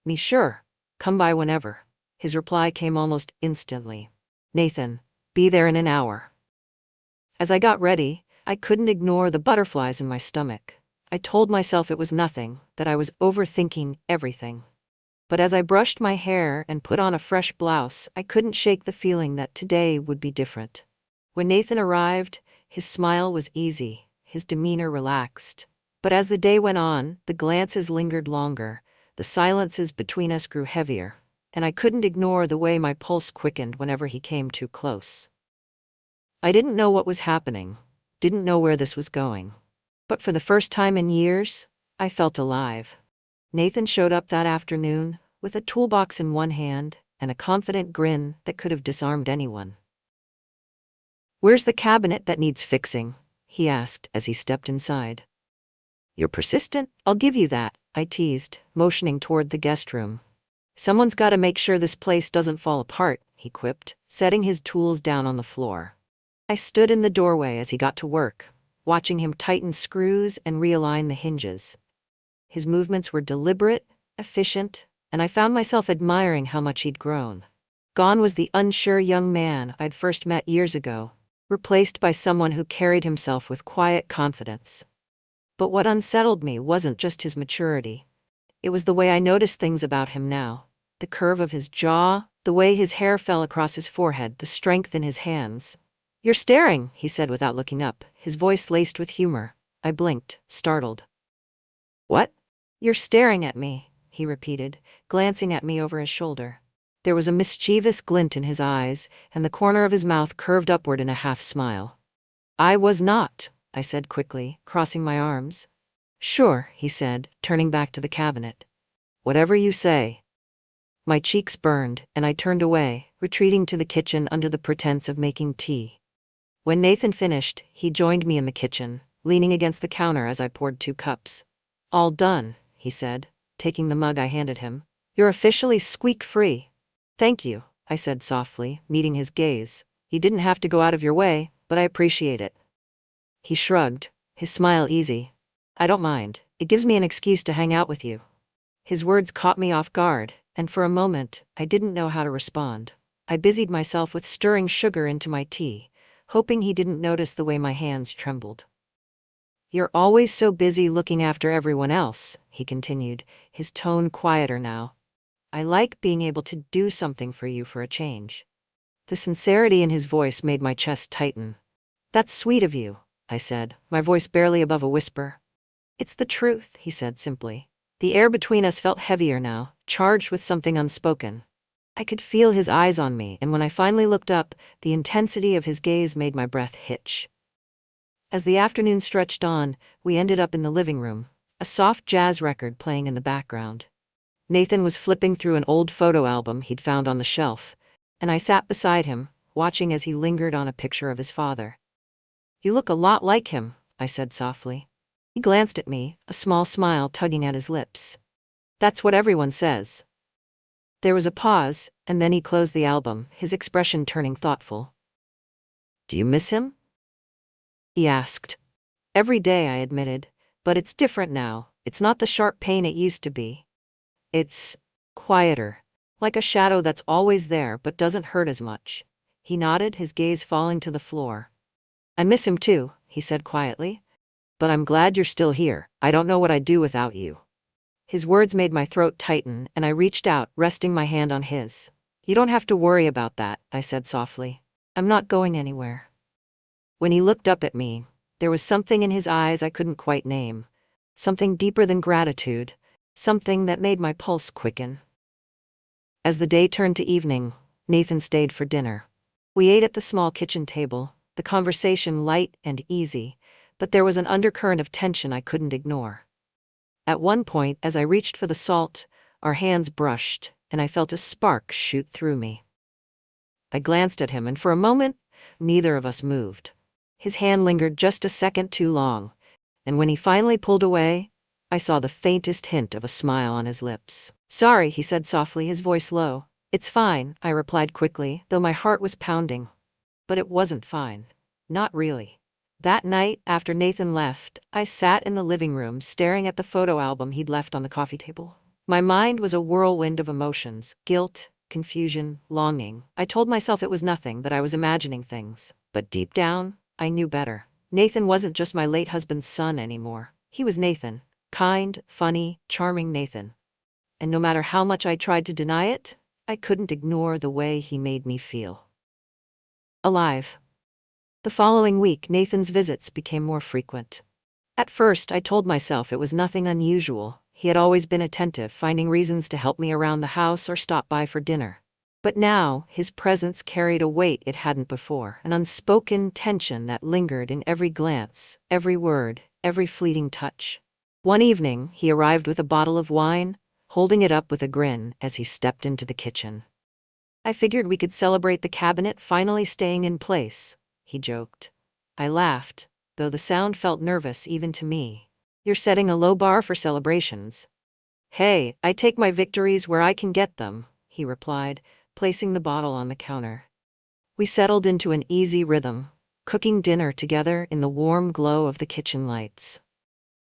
"Me sure. Come by whenever." His reply came almost instantly. "Nathan, be there in an hour." As I got ready, I couldn't ignore the butterflies in my stomach. I told myself it was nothing, that I was overthinking everything. But as I brushed my hair and put on a fresh blouse, I couldn't shake the feeling that today would be different. When Nathan arrived, his smile was easy, his demeanor relaxed. But as the day went on, the glances lingered longer, the silences between us grew heavier, and I couldn't ignore the way my pulse quickened whenever he came too close. I didn't know what was happening, didn't know where this was going. But for the first time in years, I felt alive. Nathan showed up that afternoon, with a toolbox in one hand and a confident grin that could have disarmed anyone. "Where's the cabinet that needs fixing?" he asked as he stepped inside. "You're persistent, I'll give you that," I teased, motioning toward the guest room. "Someone's got to make sure this place doesn't fall apart," he quipped, setting his tools down on the floor. I stood in the doorway as he got to work, watching him tighten screws and realign the hinges. His movements were deliberate, efficient, and I found myself admiring how much he'd grown. Gone was the unsure young man I'd first met years ago, replaced by someone who carried himself with quiet confidence. But what unsettled me wasn't just his maturity. It was the way I noticed things about him now. The curve of his jaw, the way his hair fell across his forehead, the strength in his hands. "You're staring," he said without looking up, his voice laced with humor. I blinked, startled. What? You're staring at me, he repeated, glancing at me over his shoulder. There was a mischievous glint in his eyes, and the corner of his mouth curved upward in a half-smile. I was not, I said quickly, crossing my arms. Sure, he said, turning back to the cabinet. Whatever you say. My cheeks burned, and I turned away, retreating to the kitchen under the pretense of making tea. When Nathan finished, he joined me in the kitchen, leaning against the counter as I poured 2 cups. All done, he said, taking the mug I handed him. You're officially squeak-free. Thank you, I said softly, meeting his gaze. You didn't have to go out of your way, but I appreciate it. He shrugged, his smile easy. I don't mind. It gives me an excuse to hang out with you. His words caught me off guard, and for a moment, I didn't know how to respond. I busied myself with stirring sugar into my tea, hoping he didn't notice the way my hands trembled. You're always so busy looking after everyone else, he continued, his tone quieter now. I like being able to do something for you for a change. The sincerity in his voice made my chest tighten. That's sweet of you, I said, my voice barely above a whisper. It's the truth, he said simply. The air between us felt heavier now, charged with something unspoken. I could feel his eyes on me, and when I finally looked up, the intensity of his gaze made my breath hitch. As the afternoon stretched on, we ended up in the living room, a soft jazz record playing in the background. Nathan was flipping through an old photo album he'd found on the shelf, and I sat beside him, watching as he lingered on a picture of his father. You look a lot like him, I said softly. He glanced at me, a small smile tugging at his lips. That's what everyone says. There was a pause, and then he closed the album, his expression turning thoughtful. Do you miss him? He asked. Every day, I admitted, but it's different now. It's not the sharp pain it used to be. It's quieter, like a shadow that's always there but doesn't hurt as much. He nodded, his gaze falling to the floor. I miss him too, he said quietly. But I'm glad you're still here. I don't know what I'd do without you. His words made my throat tighten, and I reached out, resting my hand on his. You don't have to worry about that, I said softly. I'm not going anywhere. When he looked up at me, there was something in his eyes I couldn't quite name. Something deeper than gratitude. Something that made my pulse quicken. As the day turned to evening, Nathan stayed for dinner. We ate at the small kitchen table, the conversation light and easy, but there was an undercurrent of tension I couldn't ignore. At one point, as I reached for the salt, our hands brushed, and I felt a spark shoot through me. I glanced at him, and for a moment, neither of us moved. His hand lingered just a second too long, and when he finally pulled away, I saw the faintest hint of a smile on his lips. Sorry, he said softly, his voice low. It's fine, I replied quickly, though my heart was pounding. But it wasn't fine. Not really. That night, after Nathan left, I sat in the living room staring at the photo album he'd left on the coffee table. My mind was a whirlwind of emotions, guilt, confusion, longing. I told myself it was nothing, that I was imagining things. But deep down, I knew better. Nathan wasn't just my late husband's son anymore. He was Nathan. Kind, funny, charming Nathan. And no matter how much I tried to deny it, I couldn't ignore the way he made me feel. Alive. The following week, Nathan's visits became more frequent. At first, I told myself it was nothing unusual. He had always been attentive, finding reasons to help me around the house or stop by for dinner. But now, his presence carried a weight it hadn't before, an unspoken tension that lingered in every glance, every word, every fleeting touch. One evening, he arrived with a bottle of wine, holding it up with a grin as he stepped into the kitchen. I figured we could celebrate the cabinet finally staying in place, he joked. I laughed, though the sound felt nervous even to me. You're setting a low bar for celebrations. Hey, I take my victories where I can get them, he replied, placing the bottle on the counter. We settled into an easy rhythm, cooking dinner together in the warm glow of the kitchen lights.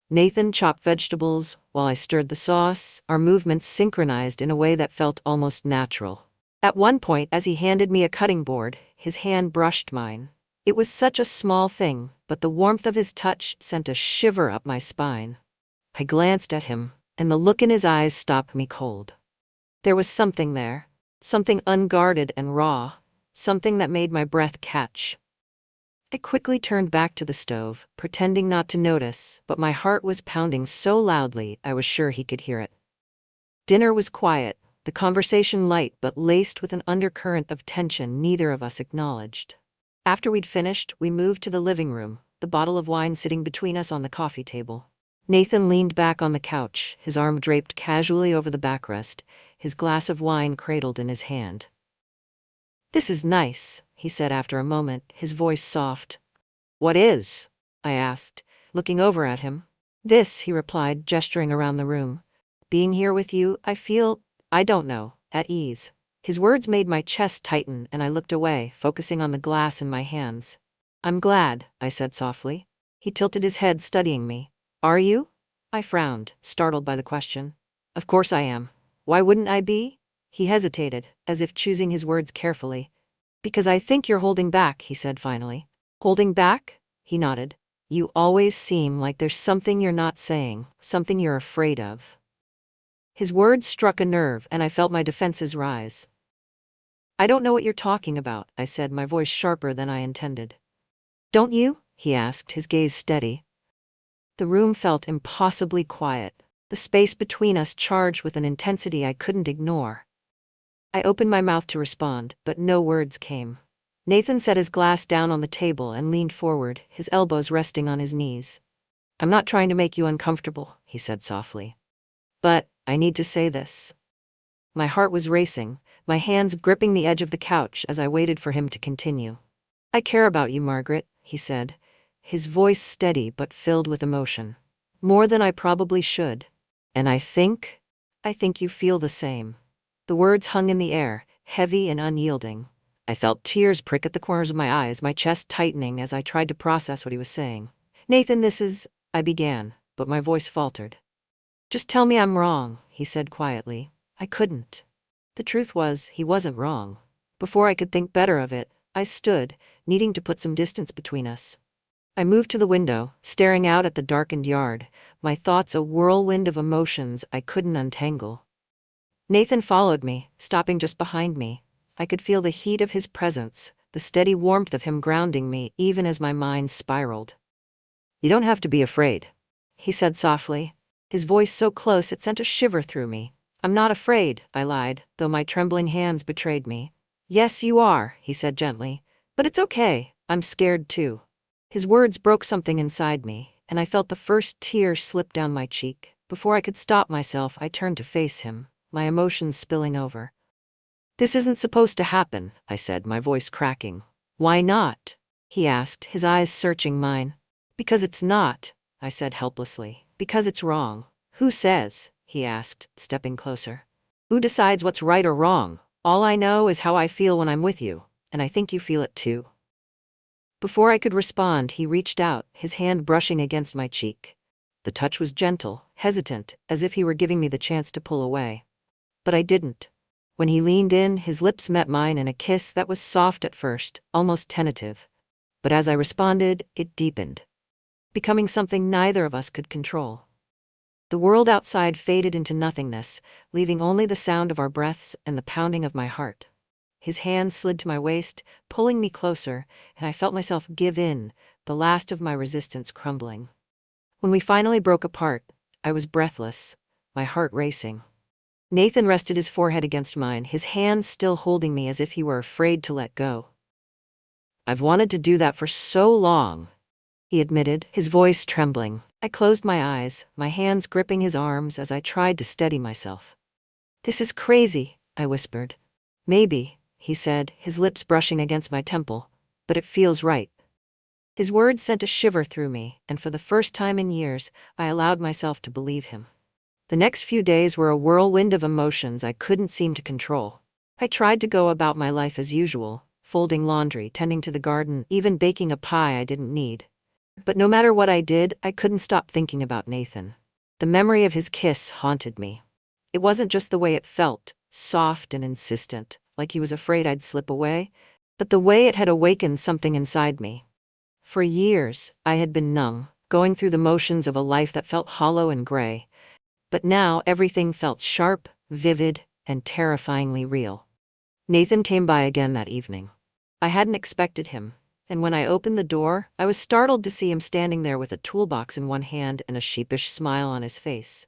Nathan chopped vegetables while I stirred the sauce, our movements synchronized in a way that felt almost natural. At one point, as he handed me a cutting board, his hand brushed mine. It was such a small thing, but the warmth of his touch sent a shiver up my spine. I glanced at him, and the look in his eyes stopped me cold. There was something there, something unguarded and raw, something that made my breath catch. I quickly turned back to the stove, pretending not to notice, but my heart was pounding so loudly I was sure he could hear it. Dinner was quiet, the conversation light but laced with an undercurrent of tension neither of us acknowledged. After we'd finished, we moved to the living room, the bottle of wine sitting between us on the coffee table. Nathan leaned back on the couch, his arm draped casually over the backrest, his glass of wine cradled in his hand. "This is nice," he said after a moment, his voice soft. "What is?" I asked, looking over at him. "This," he replied, gesturing around the room. "Being here with you, I feel, I don't know, at ease." His words made my chest tighten and I looked away, focusing on the glass in my hands. "I'm glad," I said softly. He tilted his head, studying me. "Are you?" I frowned, startled by the question. "Of course I am. Why wouldn't I be?" He hesitated, as if choosing his words carefully. "Because I think you're holding back," he said finally. "Holding back?" He nodded. "You always seem like there's something you're not saying, something you're afraid of." His words struck a nerve and I felt my defenses rise. "I don't know what you're talking about," I said, my voice sharper than I intended. "Don't you?" he asked, his gaze steady. The room felt impossibly quiet, the space between us charged with an intensity I couldn't ignore. I opened my mouth to respond, but no words came. Nathan set his glass down on the table and leaned forward, his elbows resting on his knees. "I'm not trying to make you uncomfortable," he said softly. "But I need to say this." My heart was racing, my hands gripping the edge of the couch as I waited for him to continue. "I care about you, Margaret," he said, his voice steady but filled with emotion. "More than I probably should. And I think you feel the same." The words hung in the air, heavy and unyielding. I felt tears prick at the corners of my eyes, my chest tightening as I tried to process what he was saying. "Nathan, this is," I began, but my voice faltered. "Just tell me I'm wrong," he said quietly. I couldn't. The truth was, he wasn't wrong. Before I could think better of it, I stood, needing to put some distance between us. I moved to the window, staring out at the darkened yard, my thoughts a whirlwind of emotions I couldn't untangle. Nathan followed me, stopping just behind me. I could feel the heat of his presence, the steady warmth of him grounding me even as my mind spiraled. "You don't have to be afraid," he said softly, his voice so close it sent a shiver through me. "I'm not afraid," I lied, though my trembling hands betrayed me. "Yes, you are," he said gently. "But it's okay, I'm scared too." His words broke something inside me, and I felt the first tear slip down my cheek. Before I could stop myself, I turned to face him, my emotions spilling over. "This isn't supposed to happen," I said, my voice cracking. "Why not?" he asked, his eyes searching mine. "Because it's not," I said helplessly. "Because it's wrong." "Who says?" he asked, stepping closer. "Who decides what's right or wrong? All I know is how I feel when I'm with you, and I think you feel it too." Before I could respond, he reached out, his hand brushing against my cheek. The touch was gentle, hesitant, as if he were giving me the chance to pull away. But I didn't. When he leaned in, his lips met mine in a kiss that was soft at first, almost tentative. But as I responded, it deepened, becoming something neither of us could control. The world outside faded into nothingness, leaving only the sound of our breaths and the pounding of my heart. His hand slid to my waist, pulling me closer, and I felt myself give in, the last of my resistance crumbling. When we finally broke apart, I was breathless, my heart racing. Nathan rested his forehead against mine, his hands still holding me as if he were afraid to let go. "I've wanted to do that for so long," he admitted, his voice trembling. I closed my eyes, my hands gripping his arms as I tried to steady myself. "This is crazy," I whispered. "Maybe," he said, his lips brushing against my temple, "but it feels right." His words sent a shiver through me, and for the first time in years, I allowed myself to believe him. The next few days were a whirlwind of emotions I couldn't seem to control. I tried to go about my life as usual, folding laundry, tending to the garden, even baking a pie I didn't need. But no matter what I did, I couldn't stop thinking about Nathan. The memory of his kiss haunted me. It wasn't just the way it felt, soft and insistent, like he was afraid I'd slip away, but the way it had awakened something inside me. For years, I had been numb, going through the motions of a life that felt hollow and gray. But now everything felt sharp, vivid, and terrifyingly real. Nathan came by again that evening. I hadn't expected him. And when I opened the door, I was startled to see him standing there with a toolbox in one hand and a sheepish smile on his face.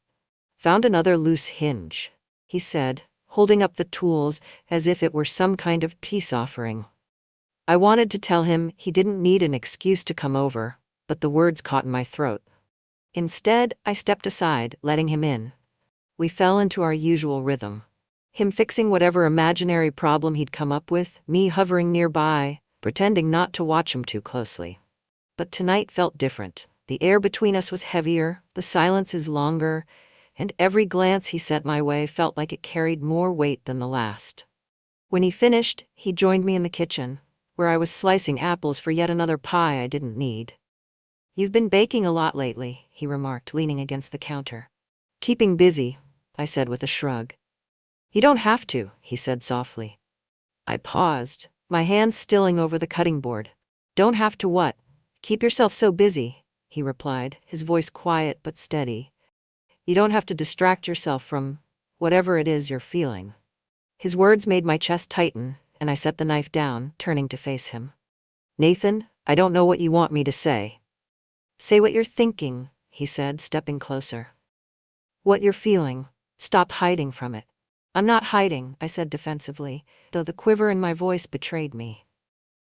"Found another loose hinge," he said, holding up the tools as if it were some kind of peace offering. I wanted to tell him he didn't need an excuse to come over, but the words caught in my throat. Instead, I stepped aside, letting him in. We fell into our usual rhythm. Him fixing whatever imaginary problem he'd come up with, me hovering nearby, pretending not to watch him too closely. But tonight felt different. The air between us was heavier, the silences longer, and every glance he sent my way felt like it carried more weight than the last. When he finished, he joined me in the kitchen, where I was slicing apples for yet another pie I didn't need. "You've been baking a lot lately," he remarked, leaning against the counter. "Keeping busy," I said with a shrug. "You don't have to," he said softly. I paused, my hands stilling over the cutting board. "Don't have to what? Keep yourself so busy," he replied, his voice quiet but steady. "You don't have to distract yourself from whatever it is you're feeling." His words made my chest tighten, and I set the knife down, turning to face him. "Nathan, I don't know what you want me to say." "Say what you're thinking," he said, stepping closer. "What you're feeling. Stop hiding from it." "I'm not hiding," I said defensively, though the quiver in my voice betrayed me.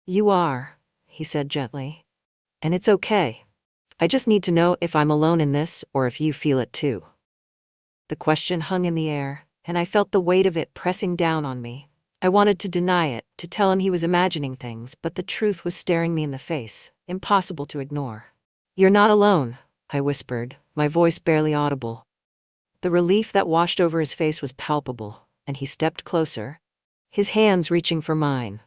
"You are," he said gently. "And it's okay. I just need to know if I'm alone in this or if you feel it too." The question hung in the air, and I felt the weight of it pressing down on me. I wanted to deny it, to tell him he was imagining things, but the truth was staring me in the face, impossible to ignore. "You're not alone," I whispered, my voice barely audible. The relief that washed over his face was palpable, and he stepped closer, his hands reaching for mine.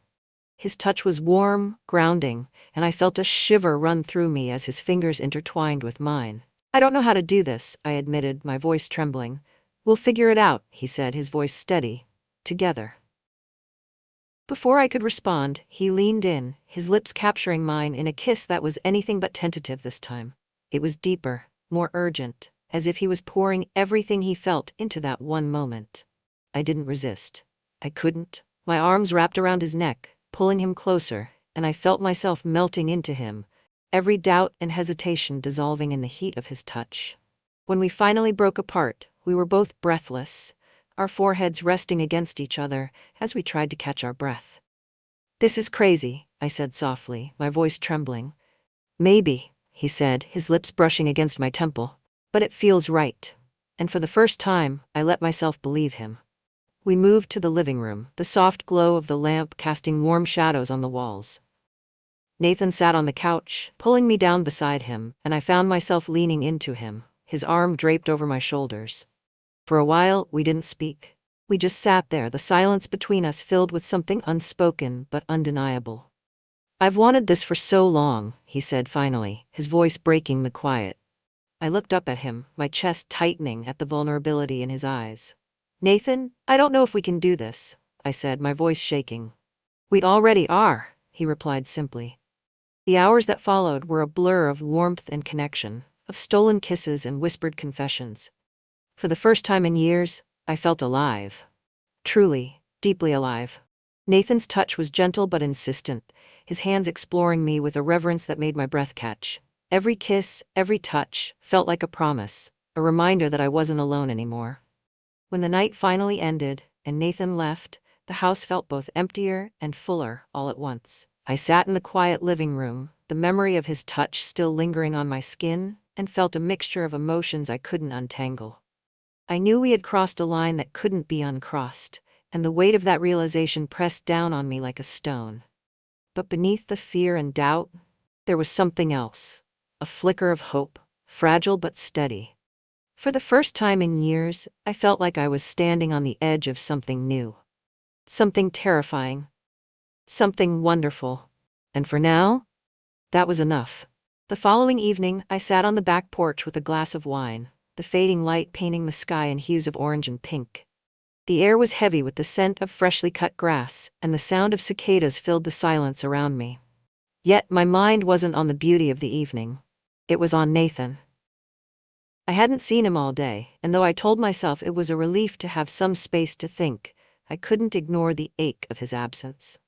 His touch was warm, grounding, and I felt a shiver run through me as his fingers intertwined with mine. "I don't know how to do this," I admitted, my voice trembling. "We'll figure it out," he said, his voice steady. "Together." Before I could respond, he leaned in, his lips capturing mine in a kiss that was anything but tentative this time. It was deeper, more urgent, as if he was pouring everything he felt into that one moment. I didn't resist. I couldn't. My arms wrapped around his neck, pulling him closer, and I felt myself melting into him, every doubt and hesitation dissolving in the heat of his touch. When we finally broke apart, we were both breathless, our foreheads resting against each other as we tried to catch our breath. "This is crazy," I said softly, my voice trembling. "Maybe," he said, his lips brushing against my temple, "but it feels right." And for the first time, I let myself believe him. We moved to the living room, the soft glow of the lamp casting warm shadows on the walls. Nathan sat on the couch, pulling me down beside him, and I found myself leaning into him, his arm draped over my shoulders. For a while, we didn't speak. We just sat there, the silence between us filled with something unspoken but undeniable. "I've wanted this for so long," he said finally, his voice breaking the quiet. I looked up at him, my chest tightening at the vulnerability in his eyes. "Nathan, I don't know if we can do this," I said, my voice shaking. "We already are," he replied simply. The hours that followed were a blur of warmth and connection, of stolen kisses and whispered confessions. For the first time in years, I felt alive. Truly, deeply alive. Nathan's touch was gentle but insistent, his hands exploring me with a reverence that made my breath catch. Every kiss, every touch, felt like a promise, a reminder that I wasn't alone anymore. When the night finally ended, and Nathan left, the house felt both emptier and fuller all at once. I sat in the quiet living room, the memory of his touch still lingering on my skin, and felt a mixture of emotions I couldn't untangle. I knew we had crossed a line that couldn't be uncrossed, and the weight of that realization pressed down on me like a stone. But beneath the fear and doubt, there was something else, a flicker of hope, fragile but steady. For the first time in years, I felt like I was standing on the edge of something new. Something terrifying. Something wonderful. And for now, that was enough. The following evening, I sat on the back porch with a glass of wine, the fading light painting the sky in hues of orange and pink. The air was heavy with the scent of freshly cut grass, and the sound of cicadas filled the silence around me. Yet my mind wasn't on the beauty of the evening. It was on Nathan. I hadn't seen him all day, and though I told myself it was a relief to have some space to think, I couldn't ignore the ache of his absence.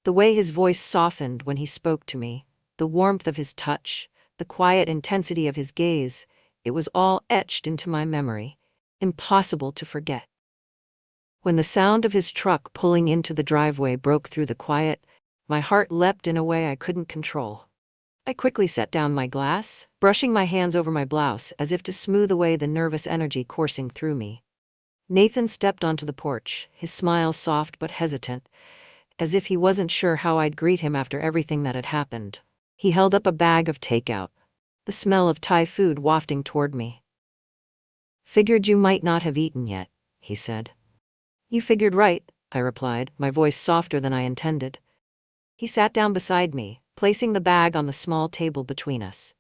The way his voice softened when he spoke to me, the warmth of his touch, the quiet intensity of his gaze, it was all etched into my memory, impossible to forget. When the sound of his truck pulling into the driveway broke through the quiet, my heart leapt in a way I couldn't control. I quickly set down my glass, brushing my hands over my blouse as if to smooth away the nervous energy coursing through me. Nathan stepped onto the porch, his smile soft but hesitant, as if he wasn't sure how I'd greet him after everything that had happened. He held up a bag of takeout, the smell of Thai food wafting toward me. "Figured you might not have eaten yet," he said. "You figured right," I replied, my voice softer than I intended. He sat down beside me, placing the bag on the small table between us.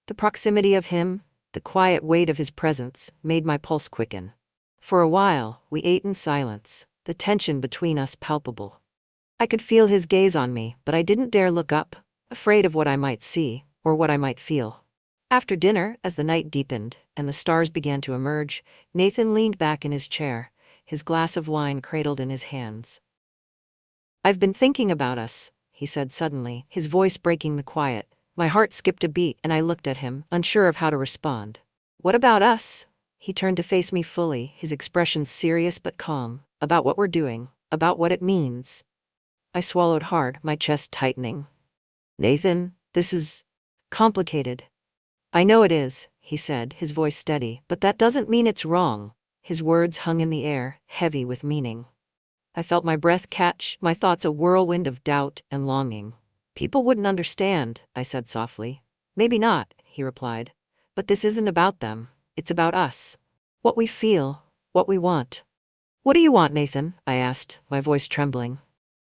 The proximity of him, the quiet weight of his presence, made my pulse quicken. For a while, we ate in silence, the tension between us palpable. I could feel his gaze on me, but I didn't dare look up, afraid of what I might see, or what I might feel. After dinner, as the night deepened, and the stars began to emerge, Nathan leaned back in his chair, his glass of wine cradled in his hands. "I've been thinking about us," he said suddenly, his voice breaking the quiet. My heart skipped a beat and I looked at him, unsure of how to respond. "What about us?" He turned to face me fully, his expression serious but calm. "About what we're doing, about what it means." I swallowed hard, my chest tightening. "Nathan, this is complicated." "I know it is," he said, his voice steady, "but that doesn't mean it's wrong." His words hung in the air, heavy with meaning. I felt my breath catch, my thoughts a whirlwind of doubt and longing. "People wouldn't understand," I said softly. "Maybe not," he replied. "But this isn't about them. It's about us. What we feel, what we want." "What do you want, Nathan?" I asked, my voice trembling.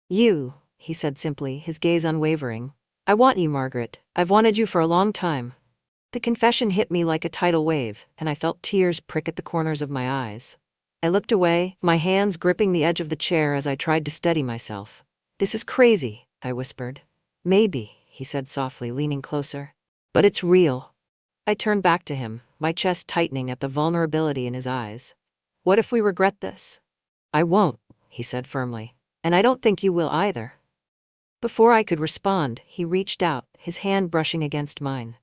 "You," he said simply, his gaze unwavering. "I want you, Margaret. I've wanted you for a long time." The confession hit me like a tidal wave, and I felt tears prick at the corners of my eyes. I looked away, my hands gripping the edge of the chair as I tried to steady myself. "This is crazy," I whispered. "Maybe," he said softly, leaning closer. "But it's real." I turned back to him, my chest tightening at the vulnerability in his eyes. "What if we regret this?" "I won't," he said firmly. "And I don't think you will either." Before I could respond, he reached out, his hand brushing against mine.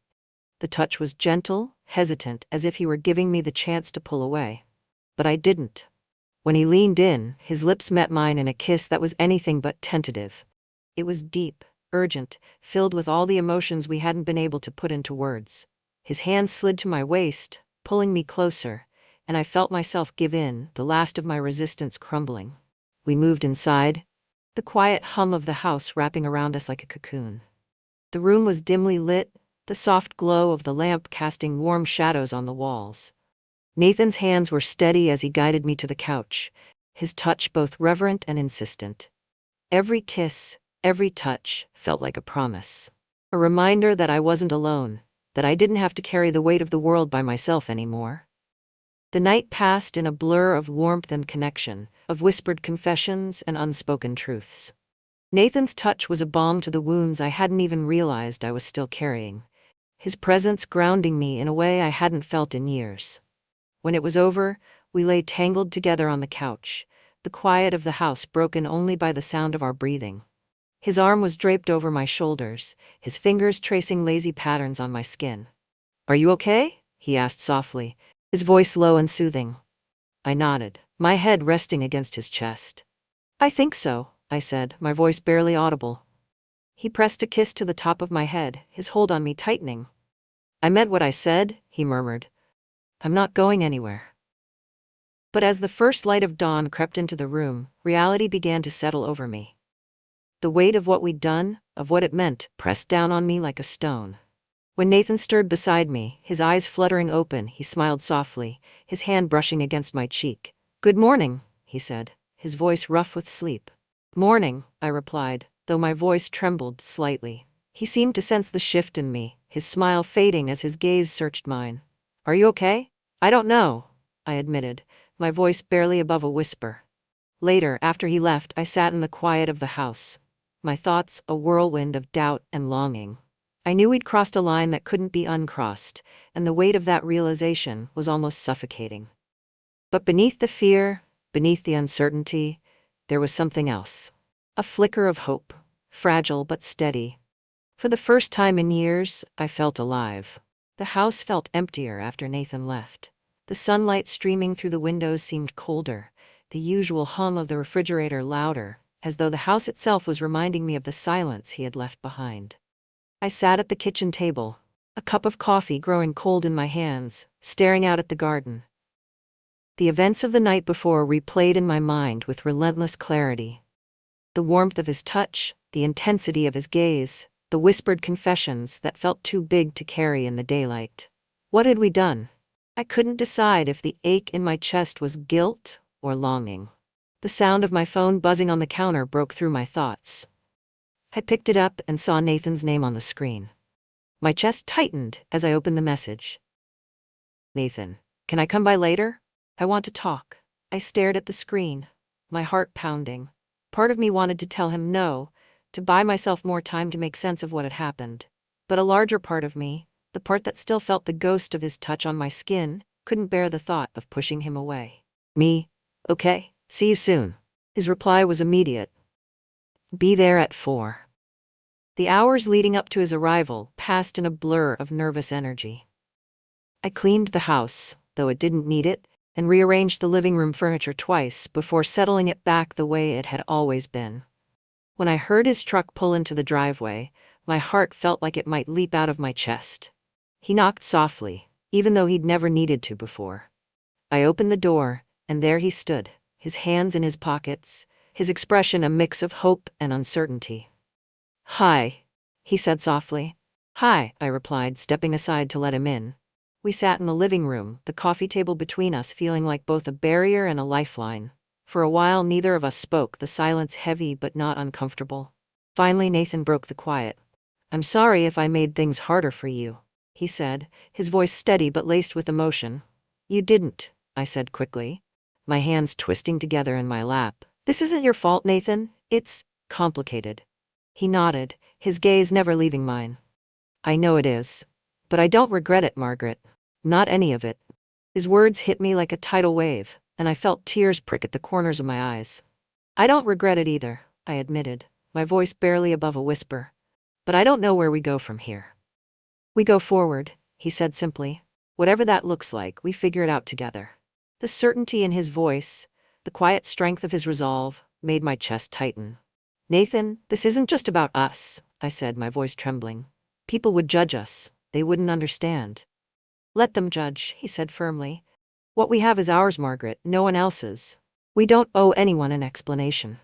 The touch was gentle, hesitant, as if he were giving me the chance to pull away. But I didn't. When he leaned in, his lips met mine in a kiss that was anything but tentative. It was deep, urgent, filled with all the emotions we hadn't been able to put into words. His hand slid to my waist, pulling me closer, and I felt myself give in, the last of my resistance crumbling. We moved inside, the quiet hum of the house wrapping around us like a cocoon. The room was dimly lit, the soft glow of the lamp casting warm shadows on the walls. Nathan's hands were steady as he guided me to the couch, his touch both reverent and insistent. Every kiss, every touch, felt like a promise. A reminder that I wasn't alone, that I didn't have to carry the weight of the world by myself anymore. The night passed in a blur of warmth and connection, of whispered confessions and unspoken truths. Nathan's touch was a balm to the wounds I hadn't even realized I was still carrying, his presence grounding me in a way I hadn't felt in years. When it was over, we lay tangled together on the couch, the quiet of the house broken only by the sound of our breathing. His arm was draped over my shoulders, his fingers tracing lazy patterns on my skin. "Are you okay?" he asked softly, his voice low and soothing. I nodded, my head resting against his chest. "I think so," I said, my voice barely audible. He pressed a kiss to the top of my head, his hold on me tightening. "I meant what I said," he murmured. "I'm not going anywhere." But as the first light of dawn crept into the room, reality began to settle over me. The weight of what we'd done, of what it meant, pressed down on me like a stone. When Nathan stirred beside me, his eyes fluttering open, he smiled softly, his hand brushing against my cheek. "Good morning," he said, his voice rough with sleep. "Morning," I replied, though my voice trembled slightly. He seemed to sense the shift in me, his smile fading as his gaze searched mine. "Are you okay?" "I don't know," I admitted, my voice barely above a whisper. Later, after he left, I sat in the quiet of the house, my thoughts a whirlwind of doubt and longing. I knew we'd crossed a line that couldn't be uncrossed, and the weight of that realization was almost suffocating. But beneath the fear, beneath the uncertainty, there was something else. A flicker of hope. fragile but steady. For the first time in years, I felt alive. The house felt emptier after Nathan left. The sunlight streaming through the windows seemed colder, the usual hum of the refrigerator louder, as though the house itself was reminding me of the silence he had left behind. I sat at the kitchen table, a cup of coffee growing cold in my hands, staring out at the garden. The events of the night before replayed in my mind with relentless clarity. The warmth of his touch, the intensity of his gaze, the whispered confessions that felt too big to carry in the daylight. What had we done? I couldn't decide if the ache in my chest was guilt or longing. The sound of my phone buzzing on the counter broke through my thoughts. I picked it up and saw Nathan's name on the screen. My chest tightened as I opened the message. Nathan, can I come by later? I want to talk. I stared at the screen, my heart pounding. Part of me wanted to tell him no, to buy myself more time to make sense of what had happened. But a larger part of me, the part that still felt the ghost of his touch on my skin, couldn't bear the thought of pushing him away. Me? Okay, see you soon. His reply was immediate. Be there at 4. The hours leading up to his arrival passed in a blur of nervous energy. I cleaned the house, though it didn't need it, and rearranged the living room furniture twice before settling it back the way it had always been. When I heard his truck pull into the driveway, my heart felt like it might leap out of my chest. He knocked softly, even though he'd never needed to before. I opened the door, and there he stood, his hands in his pockets, his expression a mix of hope and uncertainty. Hi, he said softly. Hi, I replied, stepping aside to let him in. We sat in the living room, the coffee table between us feeling like both a barrier and a lifeline. For a while neither of us spoke, the silence heavy but not uncomfortable. Finally Nathan broke the quiet. I'm sorry if I made things harder for you, he said, his voice steady but laced with emotion. You didn't, I said quickly, my hands twisting together in my lap. This isn't your fault, Nathan. It's complicated. He nodded, his gaze never leaving mine. I know it is. But I don't regret it, Margaret. Not any of it. His words hit me like a tidal wave, and I felt tears prick at the corners of my eyes. I don't regret it either, I admitted, my voice barely above a whisper. But I don't know where we go from here. We go forward, he said simply. Whatever that looks like, we figure it out together. The certainty in his voice, the quiet strength of his resolve, made my chest tighten. Nathan, this isn't just about us, I said, my voice trembling. People would judge us. They wouldn't understand. Let them judge, he said firmly. What we have is ours, Margaret, no one else's. We don't owe anyone an explanation.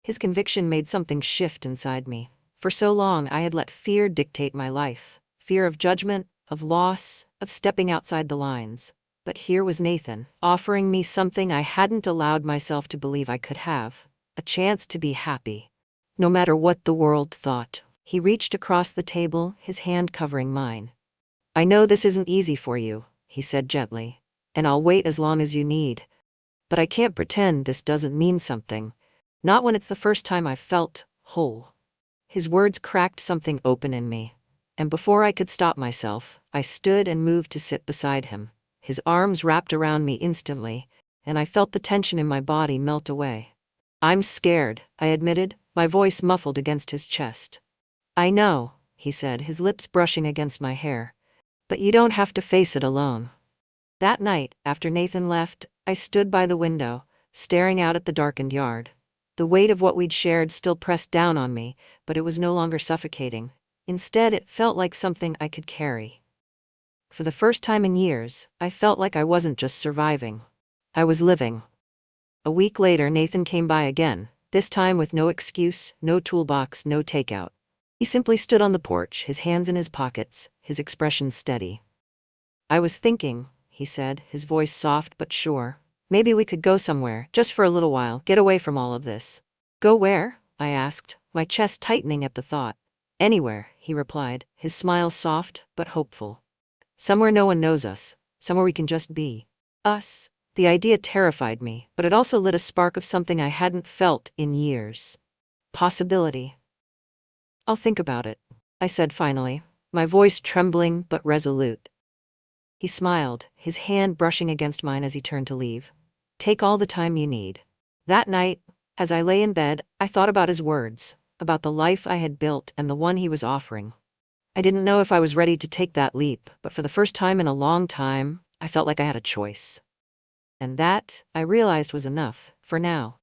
His conviction made something shift inside me. For so long I had let fear dictate my life. Fear of judgment, of loss, of stepping outside the lines. But here was Nathan, offering me something I hadn't allowed myself to believe I could have. A chance to be happy. No matter what the world thought. He reached across the table, his hand covering mine. I know this isn't easy for you, he said gently, and I'll wait as long as you need. But I can't pretend this doesn't mean something. Not when it's the first time I've felt whole. His words cracked something open in me, and before I could stop myself, I stood and moved to sit beside him. His arms wrapped around me instantly, and I felt the tension in my body melt away. I'm scared, I admitted, my voice muffled against his chest. I know, he said, his lips brushing against my hair. But you don't have to face it alone. That night, after Nathan left, I stood by the window, staring out at the darkened yard. The weight of what we'd shared still pressed down on me, but it was no longer suffocating. Instead, it felt like something I could carry. For the first time in years, I felt like I wasn't just surviving. I was living. A week later, Nathan came by again, this time with no excuse, no toolbox, no takeout. He simply stood on the porch, his hands in his pockets, his expression steady. I was thinking, he said, his voice soft but sure. Maybe we could go somewhere, just for a little while, get away from all of this. Go where? I asked, my chest tightening at the thought. Anywhere, he replied, his smile soft but hopeful. Somewhere no one knows us, somewhere we can just be. Us. The idea terrified me, but it also lit a spark of something I hadn't felt in years. Possibility. I'll think about it, I said finally, my voice trembling but resolute. He smiled, his hand brushing against mine as he turned to leave. Take all the time you need. That night, as I lay in bed, I thought about his words. about the life I had built and the one he was offering. I didn't know if I was ready to take that leap, but for the first time in a long time, I felt like I had a choice. And that, I realized, was enough, for now.